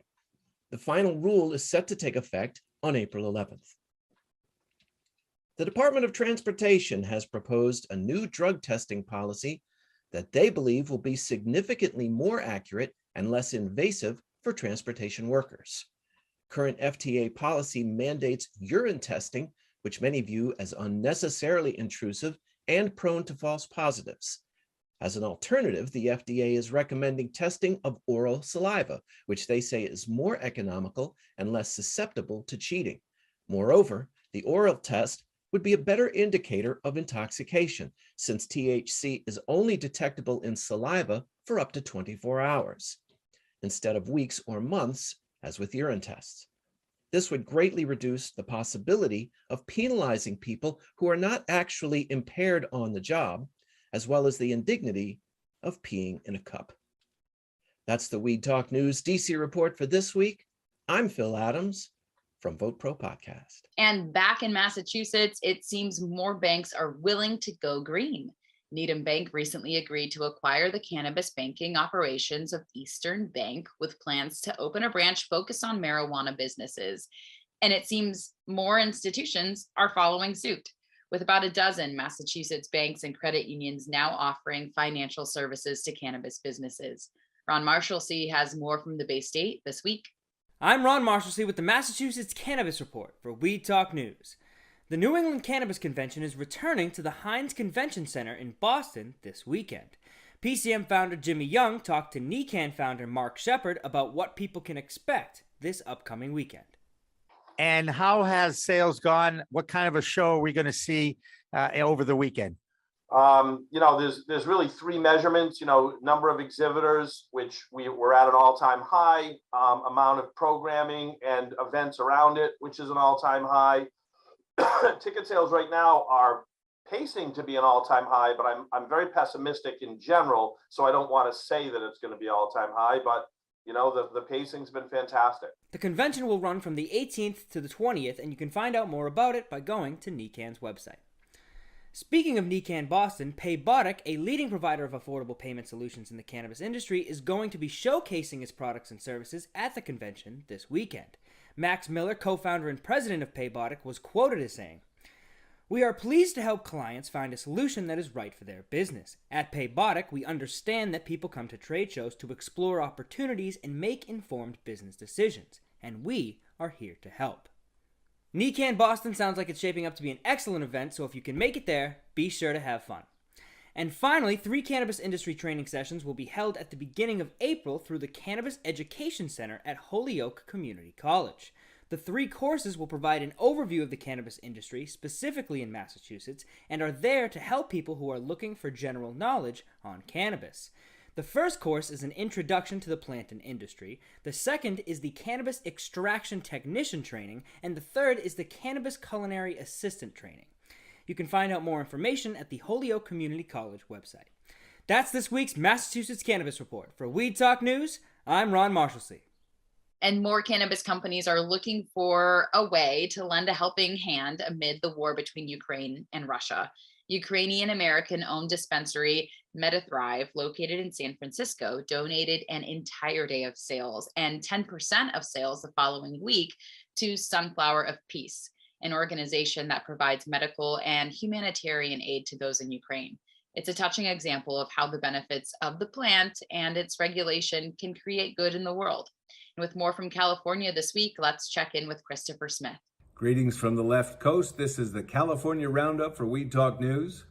The final rule is set to take effect on April 11th. The Department of Transportation has proposed a new drug testing policy that they believe will be significantly more accurate and less invasive for transportation workers. Current FTA policy mandates urine testing, which many view as unnecessarily intrusive and prone to false positives. As an alternative, the FDA is recommending testing of oral saliva, which they say is more economical and less susceptible to cheating. Moreover, the oral test would be a better indicator of intoxication, since THC is only detectable in saliva for up to 24 hours, instead of weeks or months, as with urine tests. This would greatly reduce the possibility of penalizing people who are not actually impaired on the job, as well as the indignity of peeing in a cup. That's the Weed Talk News DC report for this week. I'm Phil Adams from Vote Pro Podcast. And back in Massachusetts, it seems more banks are willing to go green. Needham Bank recently agreed to acquire the cannabis banking operations of Eastern Bank with plans to open a branch focused on marijuana businesses. And it seems more institutions are following suit, with about a dozen Massachusetts banks and credit unions now offering financial services to cannabis businesses. Ron Marshalsea has more from the Bay State this week. I'm Ron Marshalsea with the Massachusetts Cannabis Report for Weed Talk News. The New England Cannabis Convention is returning to the Hynes Convention Center in Boston this weekend. PCM founder Jimmy Young talked to NECANN founder Mark Shepard about what people can expect this upcoming weekend. And how has sales gone? What kind of a show are we going to see over the weekend? There's really three measurements, number of exhibitors, which we're at an all-time high, amount of programming and events around it, which is an all-time high. Ticket sales right now are pacing to be an all-time high, but I'm very pessimistic in general, so I don't want to say that it's going to be all-time high, but the pacing's been fantastic. The convention will run from the 18th to the 20th, and you can find out more about it by going to NECANN's website. Speaking of NECANN Boston, Paybotic, a leading provider of affordable payment solutions in the cannabis industry, is going to be showcasing its products and services at the convention this weekend. Max Miller, co-founder and president of Paybotic, was quoted as saying, "We are pleased to help clients find a solution that is right for their business. At Paybotic, we understand that people come to trade shows to explore opportunities and make informed business decisions, and we are here to help." NECANN Boston sounds like it's shaping up to be an excellent event, so if you can make it there, be sure to have fun. And finally, 3 cannabis industry training sessions will be held at the beginning of April through the Cannabis Education Center at Holyoke Community College. The 3 courses will provide an overview of the cannabis industry, specifically in Massachusetts, and are there to help people who are looking for general knowledge on cannabis. The first course is an introduction to the plant and industry, the second is the cannabis extraction technician training, and the third is the cannabis culinary assistant training. You can find out more information at the Holyoke Community College website. That's this week's Massachusetts Cannabis Report. For Weed Talk News, I'm Ron Marshalsea. And more cannabis companies are looking for a way to lend a helping hand amid the war between Ukraine and Russia. Ukrainian-American-owned dispensary MetaThrive, located in San Francisco, donated an entire day of sales and 10% of sales the following week to Sunflower of Peace, an organization that provides medical and humanitarian aid to those in Ukraine. It's a touching example of how the benefits of the plant and its regulation can create good in the world. And with more from California this week, let's check in with Christopher Smith. Greetings from the left coast. This is the California Roundup for Weed Talk News.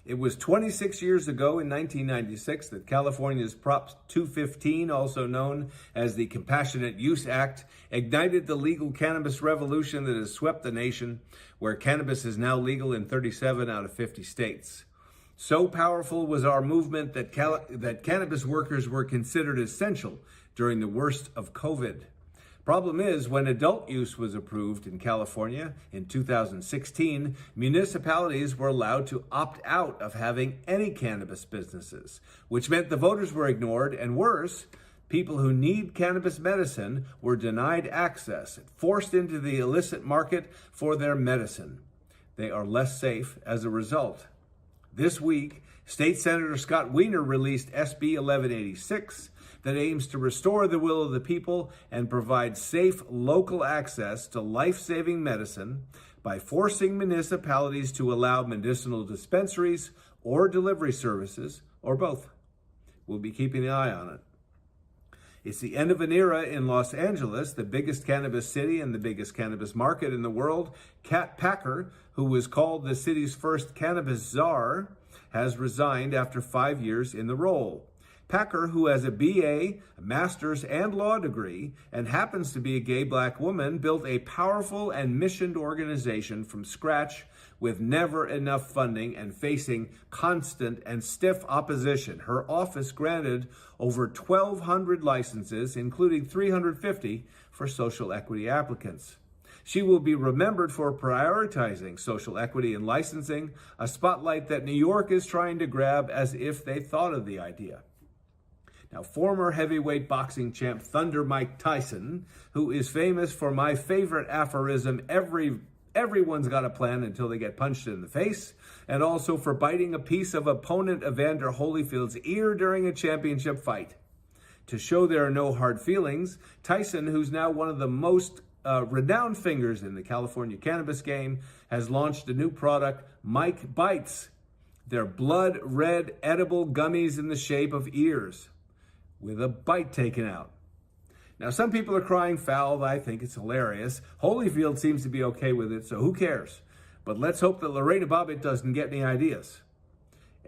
It was 26 years ago in 1996 that California's Prop 215, also known as the Compassionate Use Act, ignited the legal cannabis revolution that has swept the nation, where cannabis is now legal in 37 out of 50 states. So powerful was our movement that cannabis workers were considered essential during the worst of COVID. Problem is, when adult use was approved in California in 2016, municipalities were allowed to opt out of having any cannabis businesses, which meant the voters were ignored, and worse, people who need cannabis medicine were denied access, forced into the illicit market for their medicine. They are less safe as a result. This week, State Senator Scott Wiener released SB 1186, that aims to restore the will of the people and provide safe local access to life-saving medicine by forcing municipalities to allow medicinal dispensaries or delivery services, or both. We'll be keeping an eye on it. It's the end of an era in Los Angeles, the biggest cannabis city and the biggest cannabis market in the world. Kat Packer, who was called the city's first cannabis czar, has resigned after 5 years in the role. Packer, who has a BA, a master's, and law degree, and happens to be a gay black woman, built a powerful and missioned organization from scratch with never enough funding and facing constant and stiff opposition. Her office granted over 1,200 licenses, including 350 for social equity applicants. She will be remembered for prioritizing social equity in licensing, a spotlight that New York is trying to grab as if they thought of the idea. Now, former heavyweight boxing champ Thunder Mike Tyson, who is famous for my favorite aphorism, everyone's got a plan until they get punched in the face, and also for biting a piece of opponent Evander Holyfield's ear during a championship fight. To show there are no hard feelings, Tyson, who's now one of the most renowned fingers in the California cannabis game, has launched a new product, Mike Bites. They're blood red edible gummies in the shape of ears, with a bite taken out. Now, some people are crying foul. I think it's hilarious. Holyfield seems to be okay with it, so who cares? But let's hope that Lorena Bobbitt doesn't get any ideas.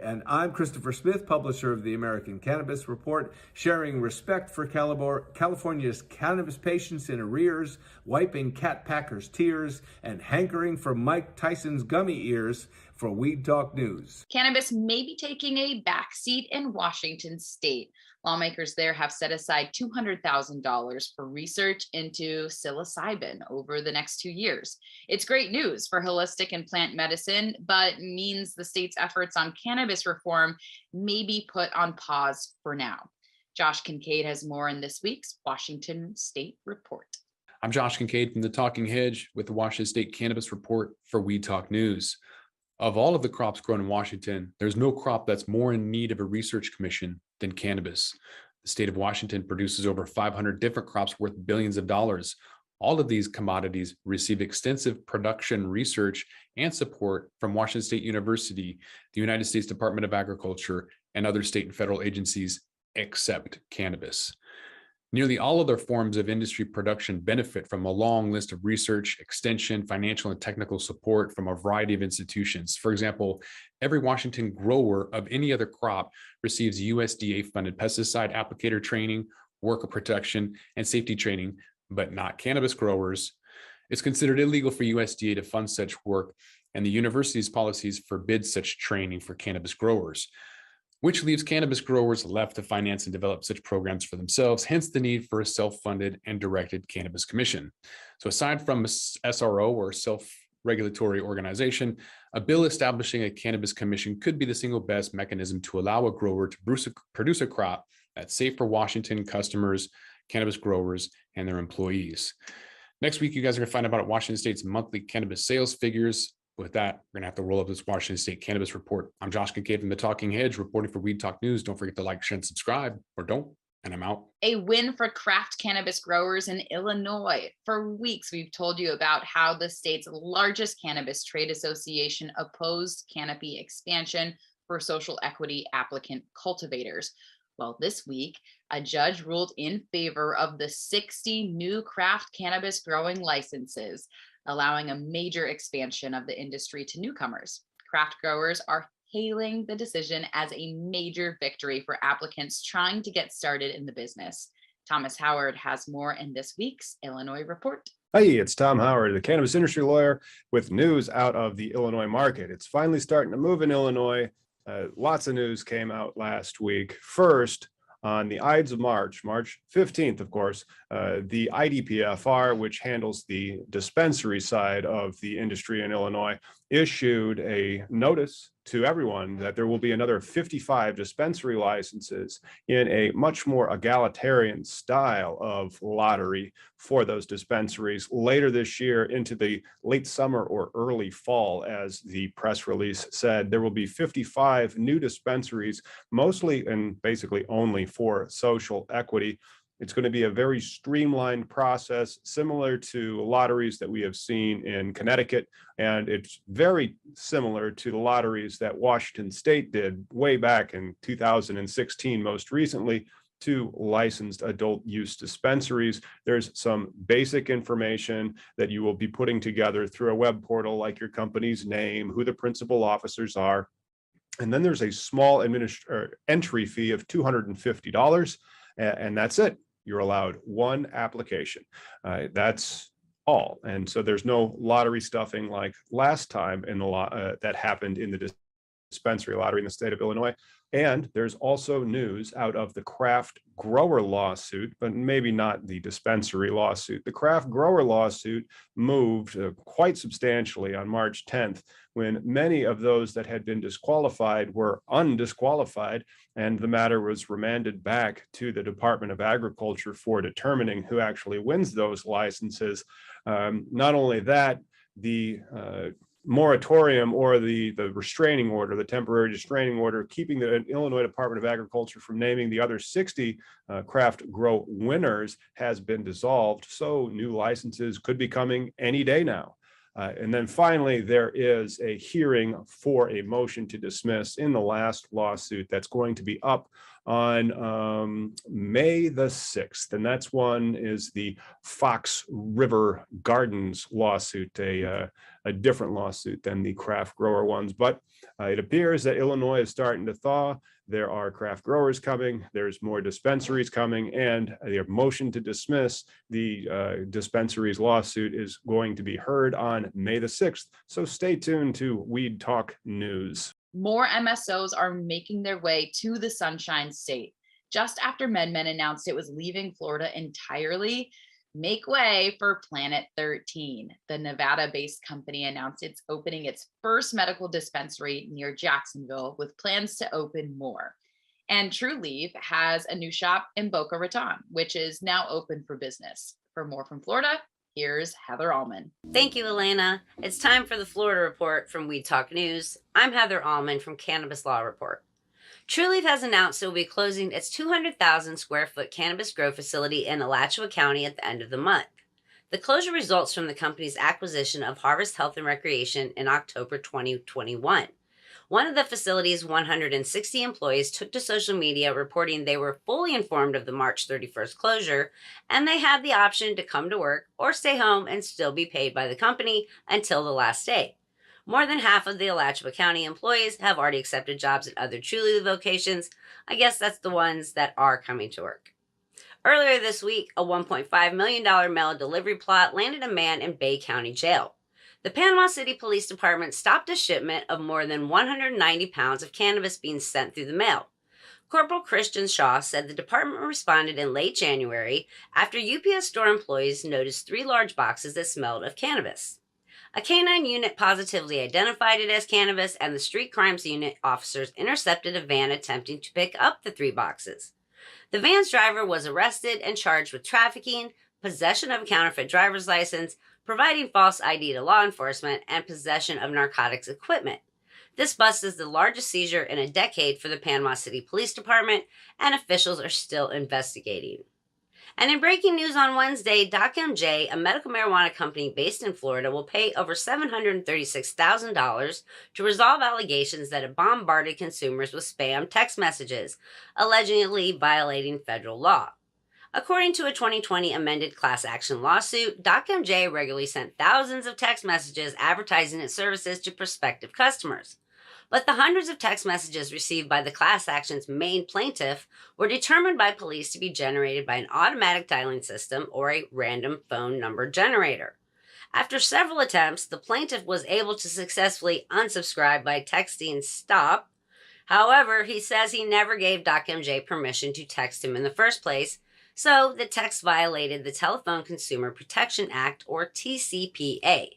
And I'm Christopher Smith, publisher of the American Cannabis Report, sharing respect for California's cannabis patients in arrears, wiping Cat Packer's tears, and hankering for Mike Tyson's gummy ears for Weed Talk News. Cannabis may be taking a backseat in Washington state. Lawmakers there have set aside $200,000 for research into psilocybin over the next 2 years. It's great news for holistic and plant medicine, but means the state's efforts on cannabis reform may be put on pause for now. Josh Kincaid has more in this week's Washington State Report. I'm Josh Kincaid from the Talking Hedge with the Washington State Cannabis Report for Weed Talk News. Of all of the crops grown in Washington, there's no crop that's more in need of a research commission than cannabis. The state of Washington produces over 500 different crops worth billions of dollars. All of these commodities receive extensive production research and support from Washington State University, the United States Department of Agriculture, and other state and federal agencies, except cannabis. Nearly all other forms of industry production benefit from a long list of research, extension, financial, and technical support from a variety of institutions. For example, every Washington grower of any other crop receives USDA-funded pesticide applicator training, worker protection, and safety training, but not cannabis growers. It's considered illegal for USDA to fund such work, and the university's policies forbid such training for cannabis growers, which leaves cannabis growers left to finance and develop such programs for themselves, hence the need for a self-funded and directed cannabis commission. So aside from a SRO or self-regulatory organization, a bill establishing a cannabis commission could be the single best mechanism to allow a grower to produce a crop that's safe for Washington customers, cannabis growers, and their employees. Next week, you guys are going to find out about Washington State's monthly cannabis sales figures. With that, we're going to have to roll up this Washington State Cannabis Report. I'm Josh Kincaid from the Talking Hedge, reporting for Weed Talk News. Don't forget to like, share, and subscribe, or don't, and I'm out. A win for craft cannabis growers in Illinois. For weeks, we've told you about how the state's largest cannabis trade association opposed canopy expansion for social equity applicant cultivators. Well, this week, a judge ruled in favor of the 60 new craft cannabis growing licenses, allowing a major expansion of the industry to newcomers. Craft growers are hailing the decision as a major victory for applicants trying to get started in the business. Thomas Howard has more in this week's Illinois Report. Hey, it's Tom Howard, the cannabis industry lawyer, with news out of the Illinois market. It's finally starting to move in Illinois. Lots of news came out last week. First, on the Ides of March 15th, of course, the IDPFR, which handles the dispensary side of the industry in Illinois, issued a notice to everyone that there will be another 55 dispensary licenses in a much more egalitarian style of lottery for those dispensaries later this year into the late summer or early fall. As the press release said, there will be 55 new dispensaries, mostly and basically only for social equity. It's going to be a very streamlined process, similar to lotteries that we have seen in Connecticut. And it's very similar to the lotteries that Washington State did way back in 2016, most recently, to licensed adult use dispensaries. There's some basic information that you will be putting together through a web portal, like your company's name, who the principal officers are. And then there's a small entry fee of $250, and that's it. You're allowed one application. That's all. And so there's no lottery stuffing like last time in the that happened in the dispensary lottery in the state of Illinois. And there's also news out of the craft grower lawsuit, but maybe not the dispensary lawsuit. The craft grower lawsuit moved quite substantially on March 10th, when many of those that had been disqualified were undisqualified, and the matter was remanded back to the Department of Agriculture for determining who actually wins those licenses. Not only that, the moratorium or the restraining order, the temporary restraining order, keeping the Illinois Department of Agriculture from naming the other 60 craft grow winners has been dissolved. So new licenses could be coming any day now. And then finally, there is a hearing for a motion to dismiss in the last lawsuit that's going to be up on May the 6th. And that's one is the Fox River Gardens lawsuit, a different lawsuit than the craft grower ones. But it appears that Illinois is starting to thaw. There are craft growers coming, there's more dispensaries coming, and the motion to dismiss the dispensaries lawsuit is going to be heard on May the 6th. So stay tuned to Weed Talk News. More MSOs are making their way to the Sunshine State. Just after MedMen announced it was leaving Florida entirely, make way for Planet 13. The Nevada-based company announced it's opening its first medical dispensary near Jacksonville with plans to open more. And True Leaf has a new shop in Boca Raton, which is now open for business. For more from Florida, here's Heather Allman. Thank you, Elena. It's time for the Florida Report from Weed Talk News. I'm Heather Allman from Cannabis Law Report. Trulieve has announced it will be closing its 200,000 square foot cannabis grow facility in Alachua County at the end of the month. The closure results from the company's acquisition of Harvest Health and Recreation in October 2021. One of the facility's 160 employees took to social media reporting they were fully informed of the March 31st closure, and they had the option to come to work or stay home and still be paid by the company until the last day. More than half of the Alachua County employees have already accepted jobs at other Trulieve locations. I guess that's the ones that are coming to work. Earlier this week, a $1.5 million mail delivery plot landed a man in Bay County Jail. The Panama City Police Department stopped a shipment of more than 190 pounds of cannabis being sent through the mail. Corporal Christian Shaw said the department responded in late January after UPS store employees noticed 3 large boxes that smelled of cannabis. A canine unit positively identified it as cannabis, and the street crimes unit officers intercepted a van attempting to pick up the 3 boxes. The van's driver was arrested and charged with trafficking, possession of a counterfeit driver's license, providing false ID to law enforcement, and possession of narcotics equipment. This bust is the largest seizure in a decade for the Panama City Police Department, and officials are still investigating. And in breaking news on Wednesday, DocMJ, a medical marijuana company based in Florida, will pay over $736,000 to resolve allegations that it bombarded consumers with spam text messages, allegedly violating federal law. According to a 2020 amended class action lawsuit, DocMJ regularly sent thousands of text messages advertising its services to prospective customers. But the hundreds of text messages received by the class action's main plaintiff were determined by police to be generated by an automatic dialing system or a random phone number generator. After several attempts, the plaintiff was able to successfully unsubscribe by texting stop. However, he says he never gave DocMJ permission to text him in the first place, so the text violated the Telephone Consumer Protection Act, or TCPA.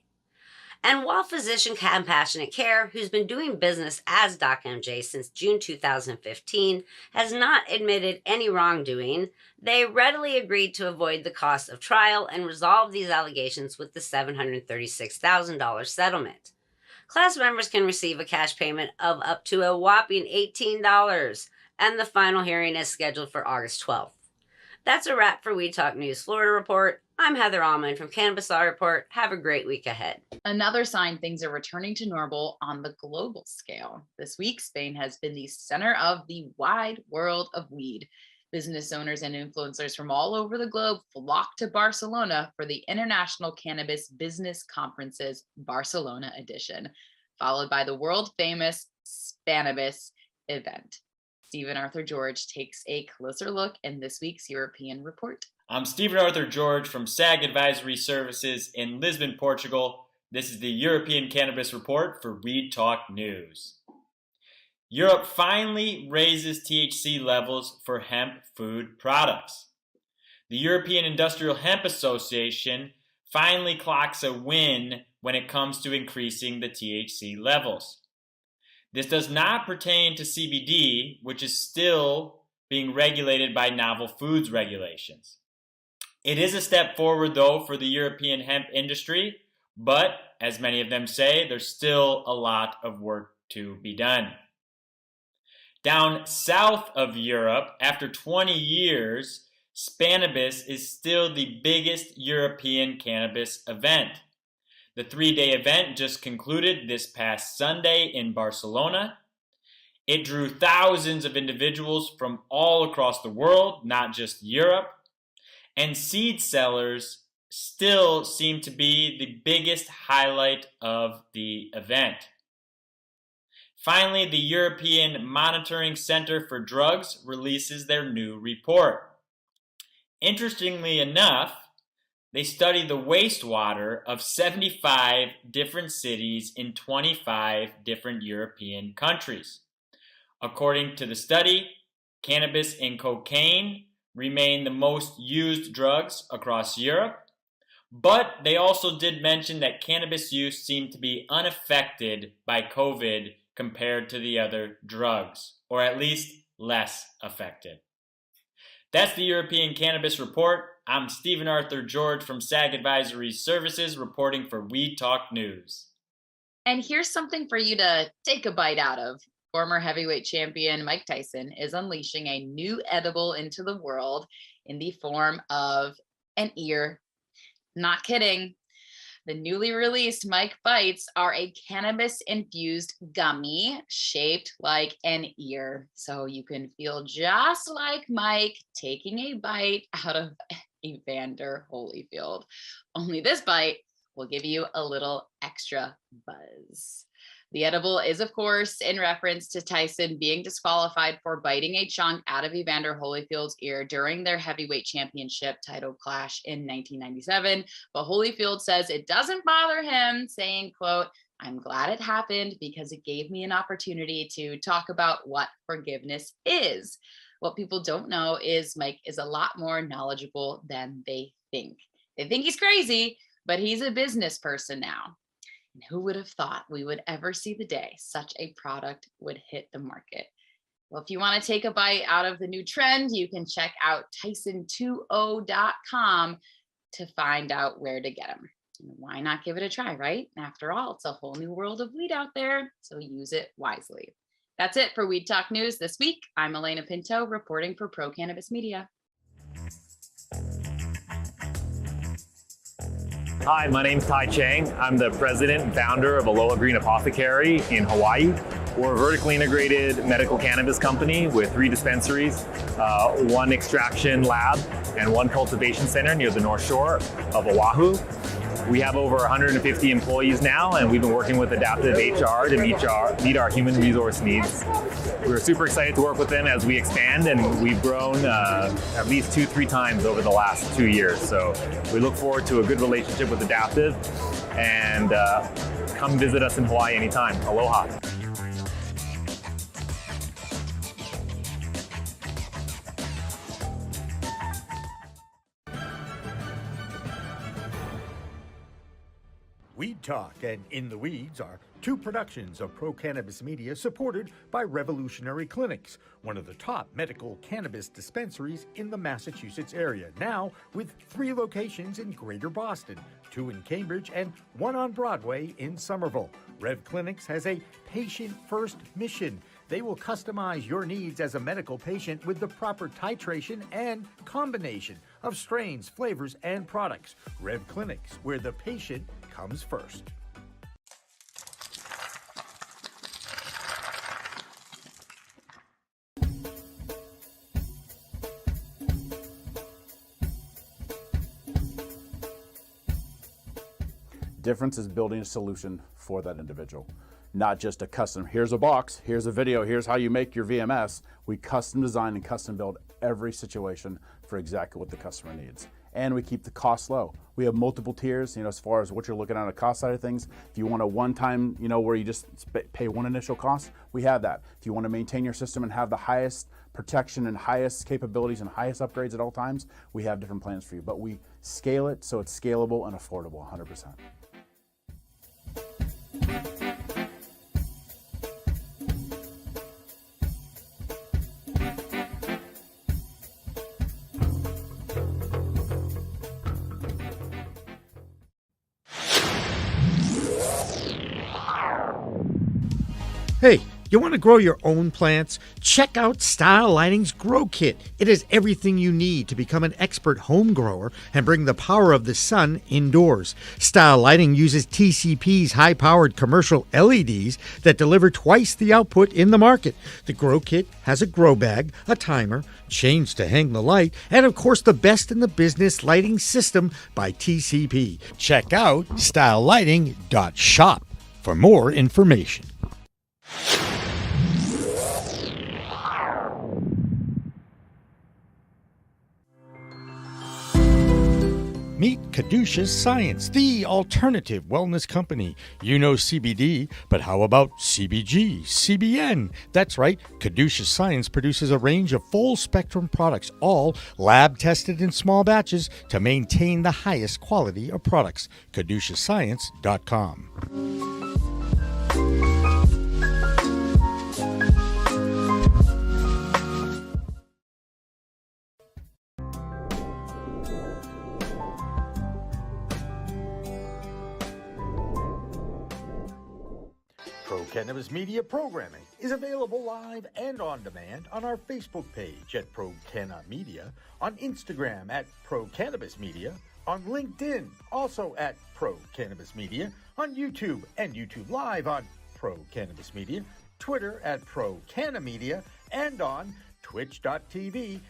And while Physician Compassionate Care, who's been doing business as DocMJ since June 2015, has not admitted any wrongdoing, they readily agreed to avoid the cost of trial and resolve these allegations with the $736,000 settlement. Class members can receive a cash payment of up to a whopping $18, and the final hearing is scheduled for August 12th. That's a wrap for Weed Talk News Florida Report. I'm Heather Allman from Cannabis Law Report. Have a great week ahead. Another sign things are returning to normal on the global scale. This week, Spain has been the center of the wide world of weed. Business owners and influencers from all over the globe flock to Barcelona for the International Cannabis Business Conference's Barcelona edition, followed by the world-famous Cannabis event. Stephen Arthur George takes a closer look in this week's European report. I'm Stephen Arthur George from SAG Advisory Services in Lisbon, Portugal. This is the European Cannabis Report for Weed Talk News. Europe finally raises THC levels for hemp food products. The European Industrial Hemp Association finally clocks a win when it comes to increasing the THC levels. This does not pertain to CBD, which is still being regulated by novel foods regulations. It is a step forward, though, for the European hemp industry, but as many of them say, there's still a lot of work to be done. Down south of Europe, after 20 years, Cannabis is still the biggest European cannabis event. The 3-day event just concluded this past Sunday in Barcelona. It drew thousands of individuals from all across the world, not just Europe. And seed sellers still seem to be the biggest highlight of the event. Finally, the European Monitoring Center for Drugs releases their new report. Interestingly enough, they studied the wastewater of 75 different cities in 25 different European countries. According to the study, cannabis and cocaine remain the most used drugs across Europe, but they also did mention that cannabis use seemed to be unaffected by COVID compared to the other drugs, or at least less affected. That's the European Cannabis Report. I'm Stephen Arthur George from SAG Advisory Services reporting for Weed Talk News. And here's something for you to take a bite out of. Former heavyweight champion Mike Tyson is unleashing a new edible into the world in the form of an ear. Not kidding. The newly released Mike Bites are a cannabis-infused gummy shaped like an ear. So you can feel just like Mike taking a bite out of Evander Holyfield. Only this bite will give you a little extra buzz. The edible is, of course, in reference to Tyson being disqualified for biting a chunk out of Evander Holyfield's ear during their heavyweight championship title clash in 1997. But Holyfield says it doesn't bother him, saying, quote, "I'm glad it happened because it gave me an opportunity to talk about what forgiveness is." What people don't know is Mike is a lot more knowledgeable than they think. They think he's crazy, but he's a business person now. And who would have thought we would ever see the day such a product would hit the market? Well, if you want to take a bite out of the new trend, you can check out Tyson20.com to find out where to get them. Why not give it a try, right? After all, it's a whole new world of weed out there, so use it wisely. That's it for Weed Talk News this week. I'm Elena Pinto reporting for Pro Cannabis Media. Hi, my name's Tai Chang. I'm the president and founder of Aloha Green Apothecary in Hawaii. We're a vertically integrated medical cannabis company with 3 dispensaries, 1 extraction lab, and 1 cultivation center near the North Shore of Oahu. We have over 150 employees now, and we've been working with Adaptive HR to meet our human resource needs. We're super excited to work with them as we expand, and we've grown at least 2-3 times over the last 2 years. So we look forward to a good relationship with Adaptive, and come visit us in Hawaii anytime. Aloha. Weed Talk and In the Weeds are 2 productions of Pro Cannabis Media supported by Revolutionary Clinics, one of the top medical cannabis dispensaries in the Massachusetts area, now with 3 locations in Greater Boston, 2 in Cambridge and 1 on Broadway in Somerville. Rev Clinics has a patient-first mission. They will customize your needs as a medical patient with the proper titration and combination of strains, flavors, and products. Rev Clinics, where the patient comes first. Difference is building a solution for that individual. Not just a custom, here's a box, here's a video, here's how you make your VMS. We custom design and custom build every situation for exactly what the customer needs. And we keep the costs low. We have multiple tiers, as far as what you're looking at on the cost side of things. If you want a one-time, where you just pay 1 initial cost, we have that. If you want to maintain your system and have the highest protection and highest capabilities and highest upgrades at all times, we have different plans for you. But we scale it so it's scalable and affordable 100%. Hey, You want to grow your own plants? Check out Style Lighting's Grow Kit. It has everything you need to become an expert home grower and bring the power of the sun indoors. Style Lighting uses TCP's high-powered commercial LEDs that deliver twice the output in the market. The Grow Kit has a grow bag, a timer, chains to hang the light, and of course the best in the business lighting system by TCP. Check out stylelighting.shop for more information. Meet Caduceus Science, the alternative wellness company. You know CBD, but how about CBG, CBN? That's right, Caduceus Science produces a range of full-spectrum products, all lab-tested in small batches to maintain the highest quality of products. CaduceusScience.com. Pro Cannabis Media programming is available live and on demand on our Facebook page at Pro Canna Media, on Instagram at Pro Cannabis Media, on LinkedIn also at Pro Cannabis Media, on YouTube and YouTube Live on Pro Cannabis Media, Twitter at Pro Canna Media, and on twitch.tv/Pro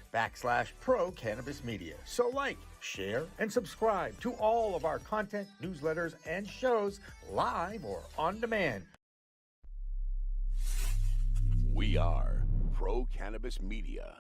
Cannabis Media. So like, share, and subscribe to all of our content, newsletters, and shows live or on demand. We are Pro Cannabis Media.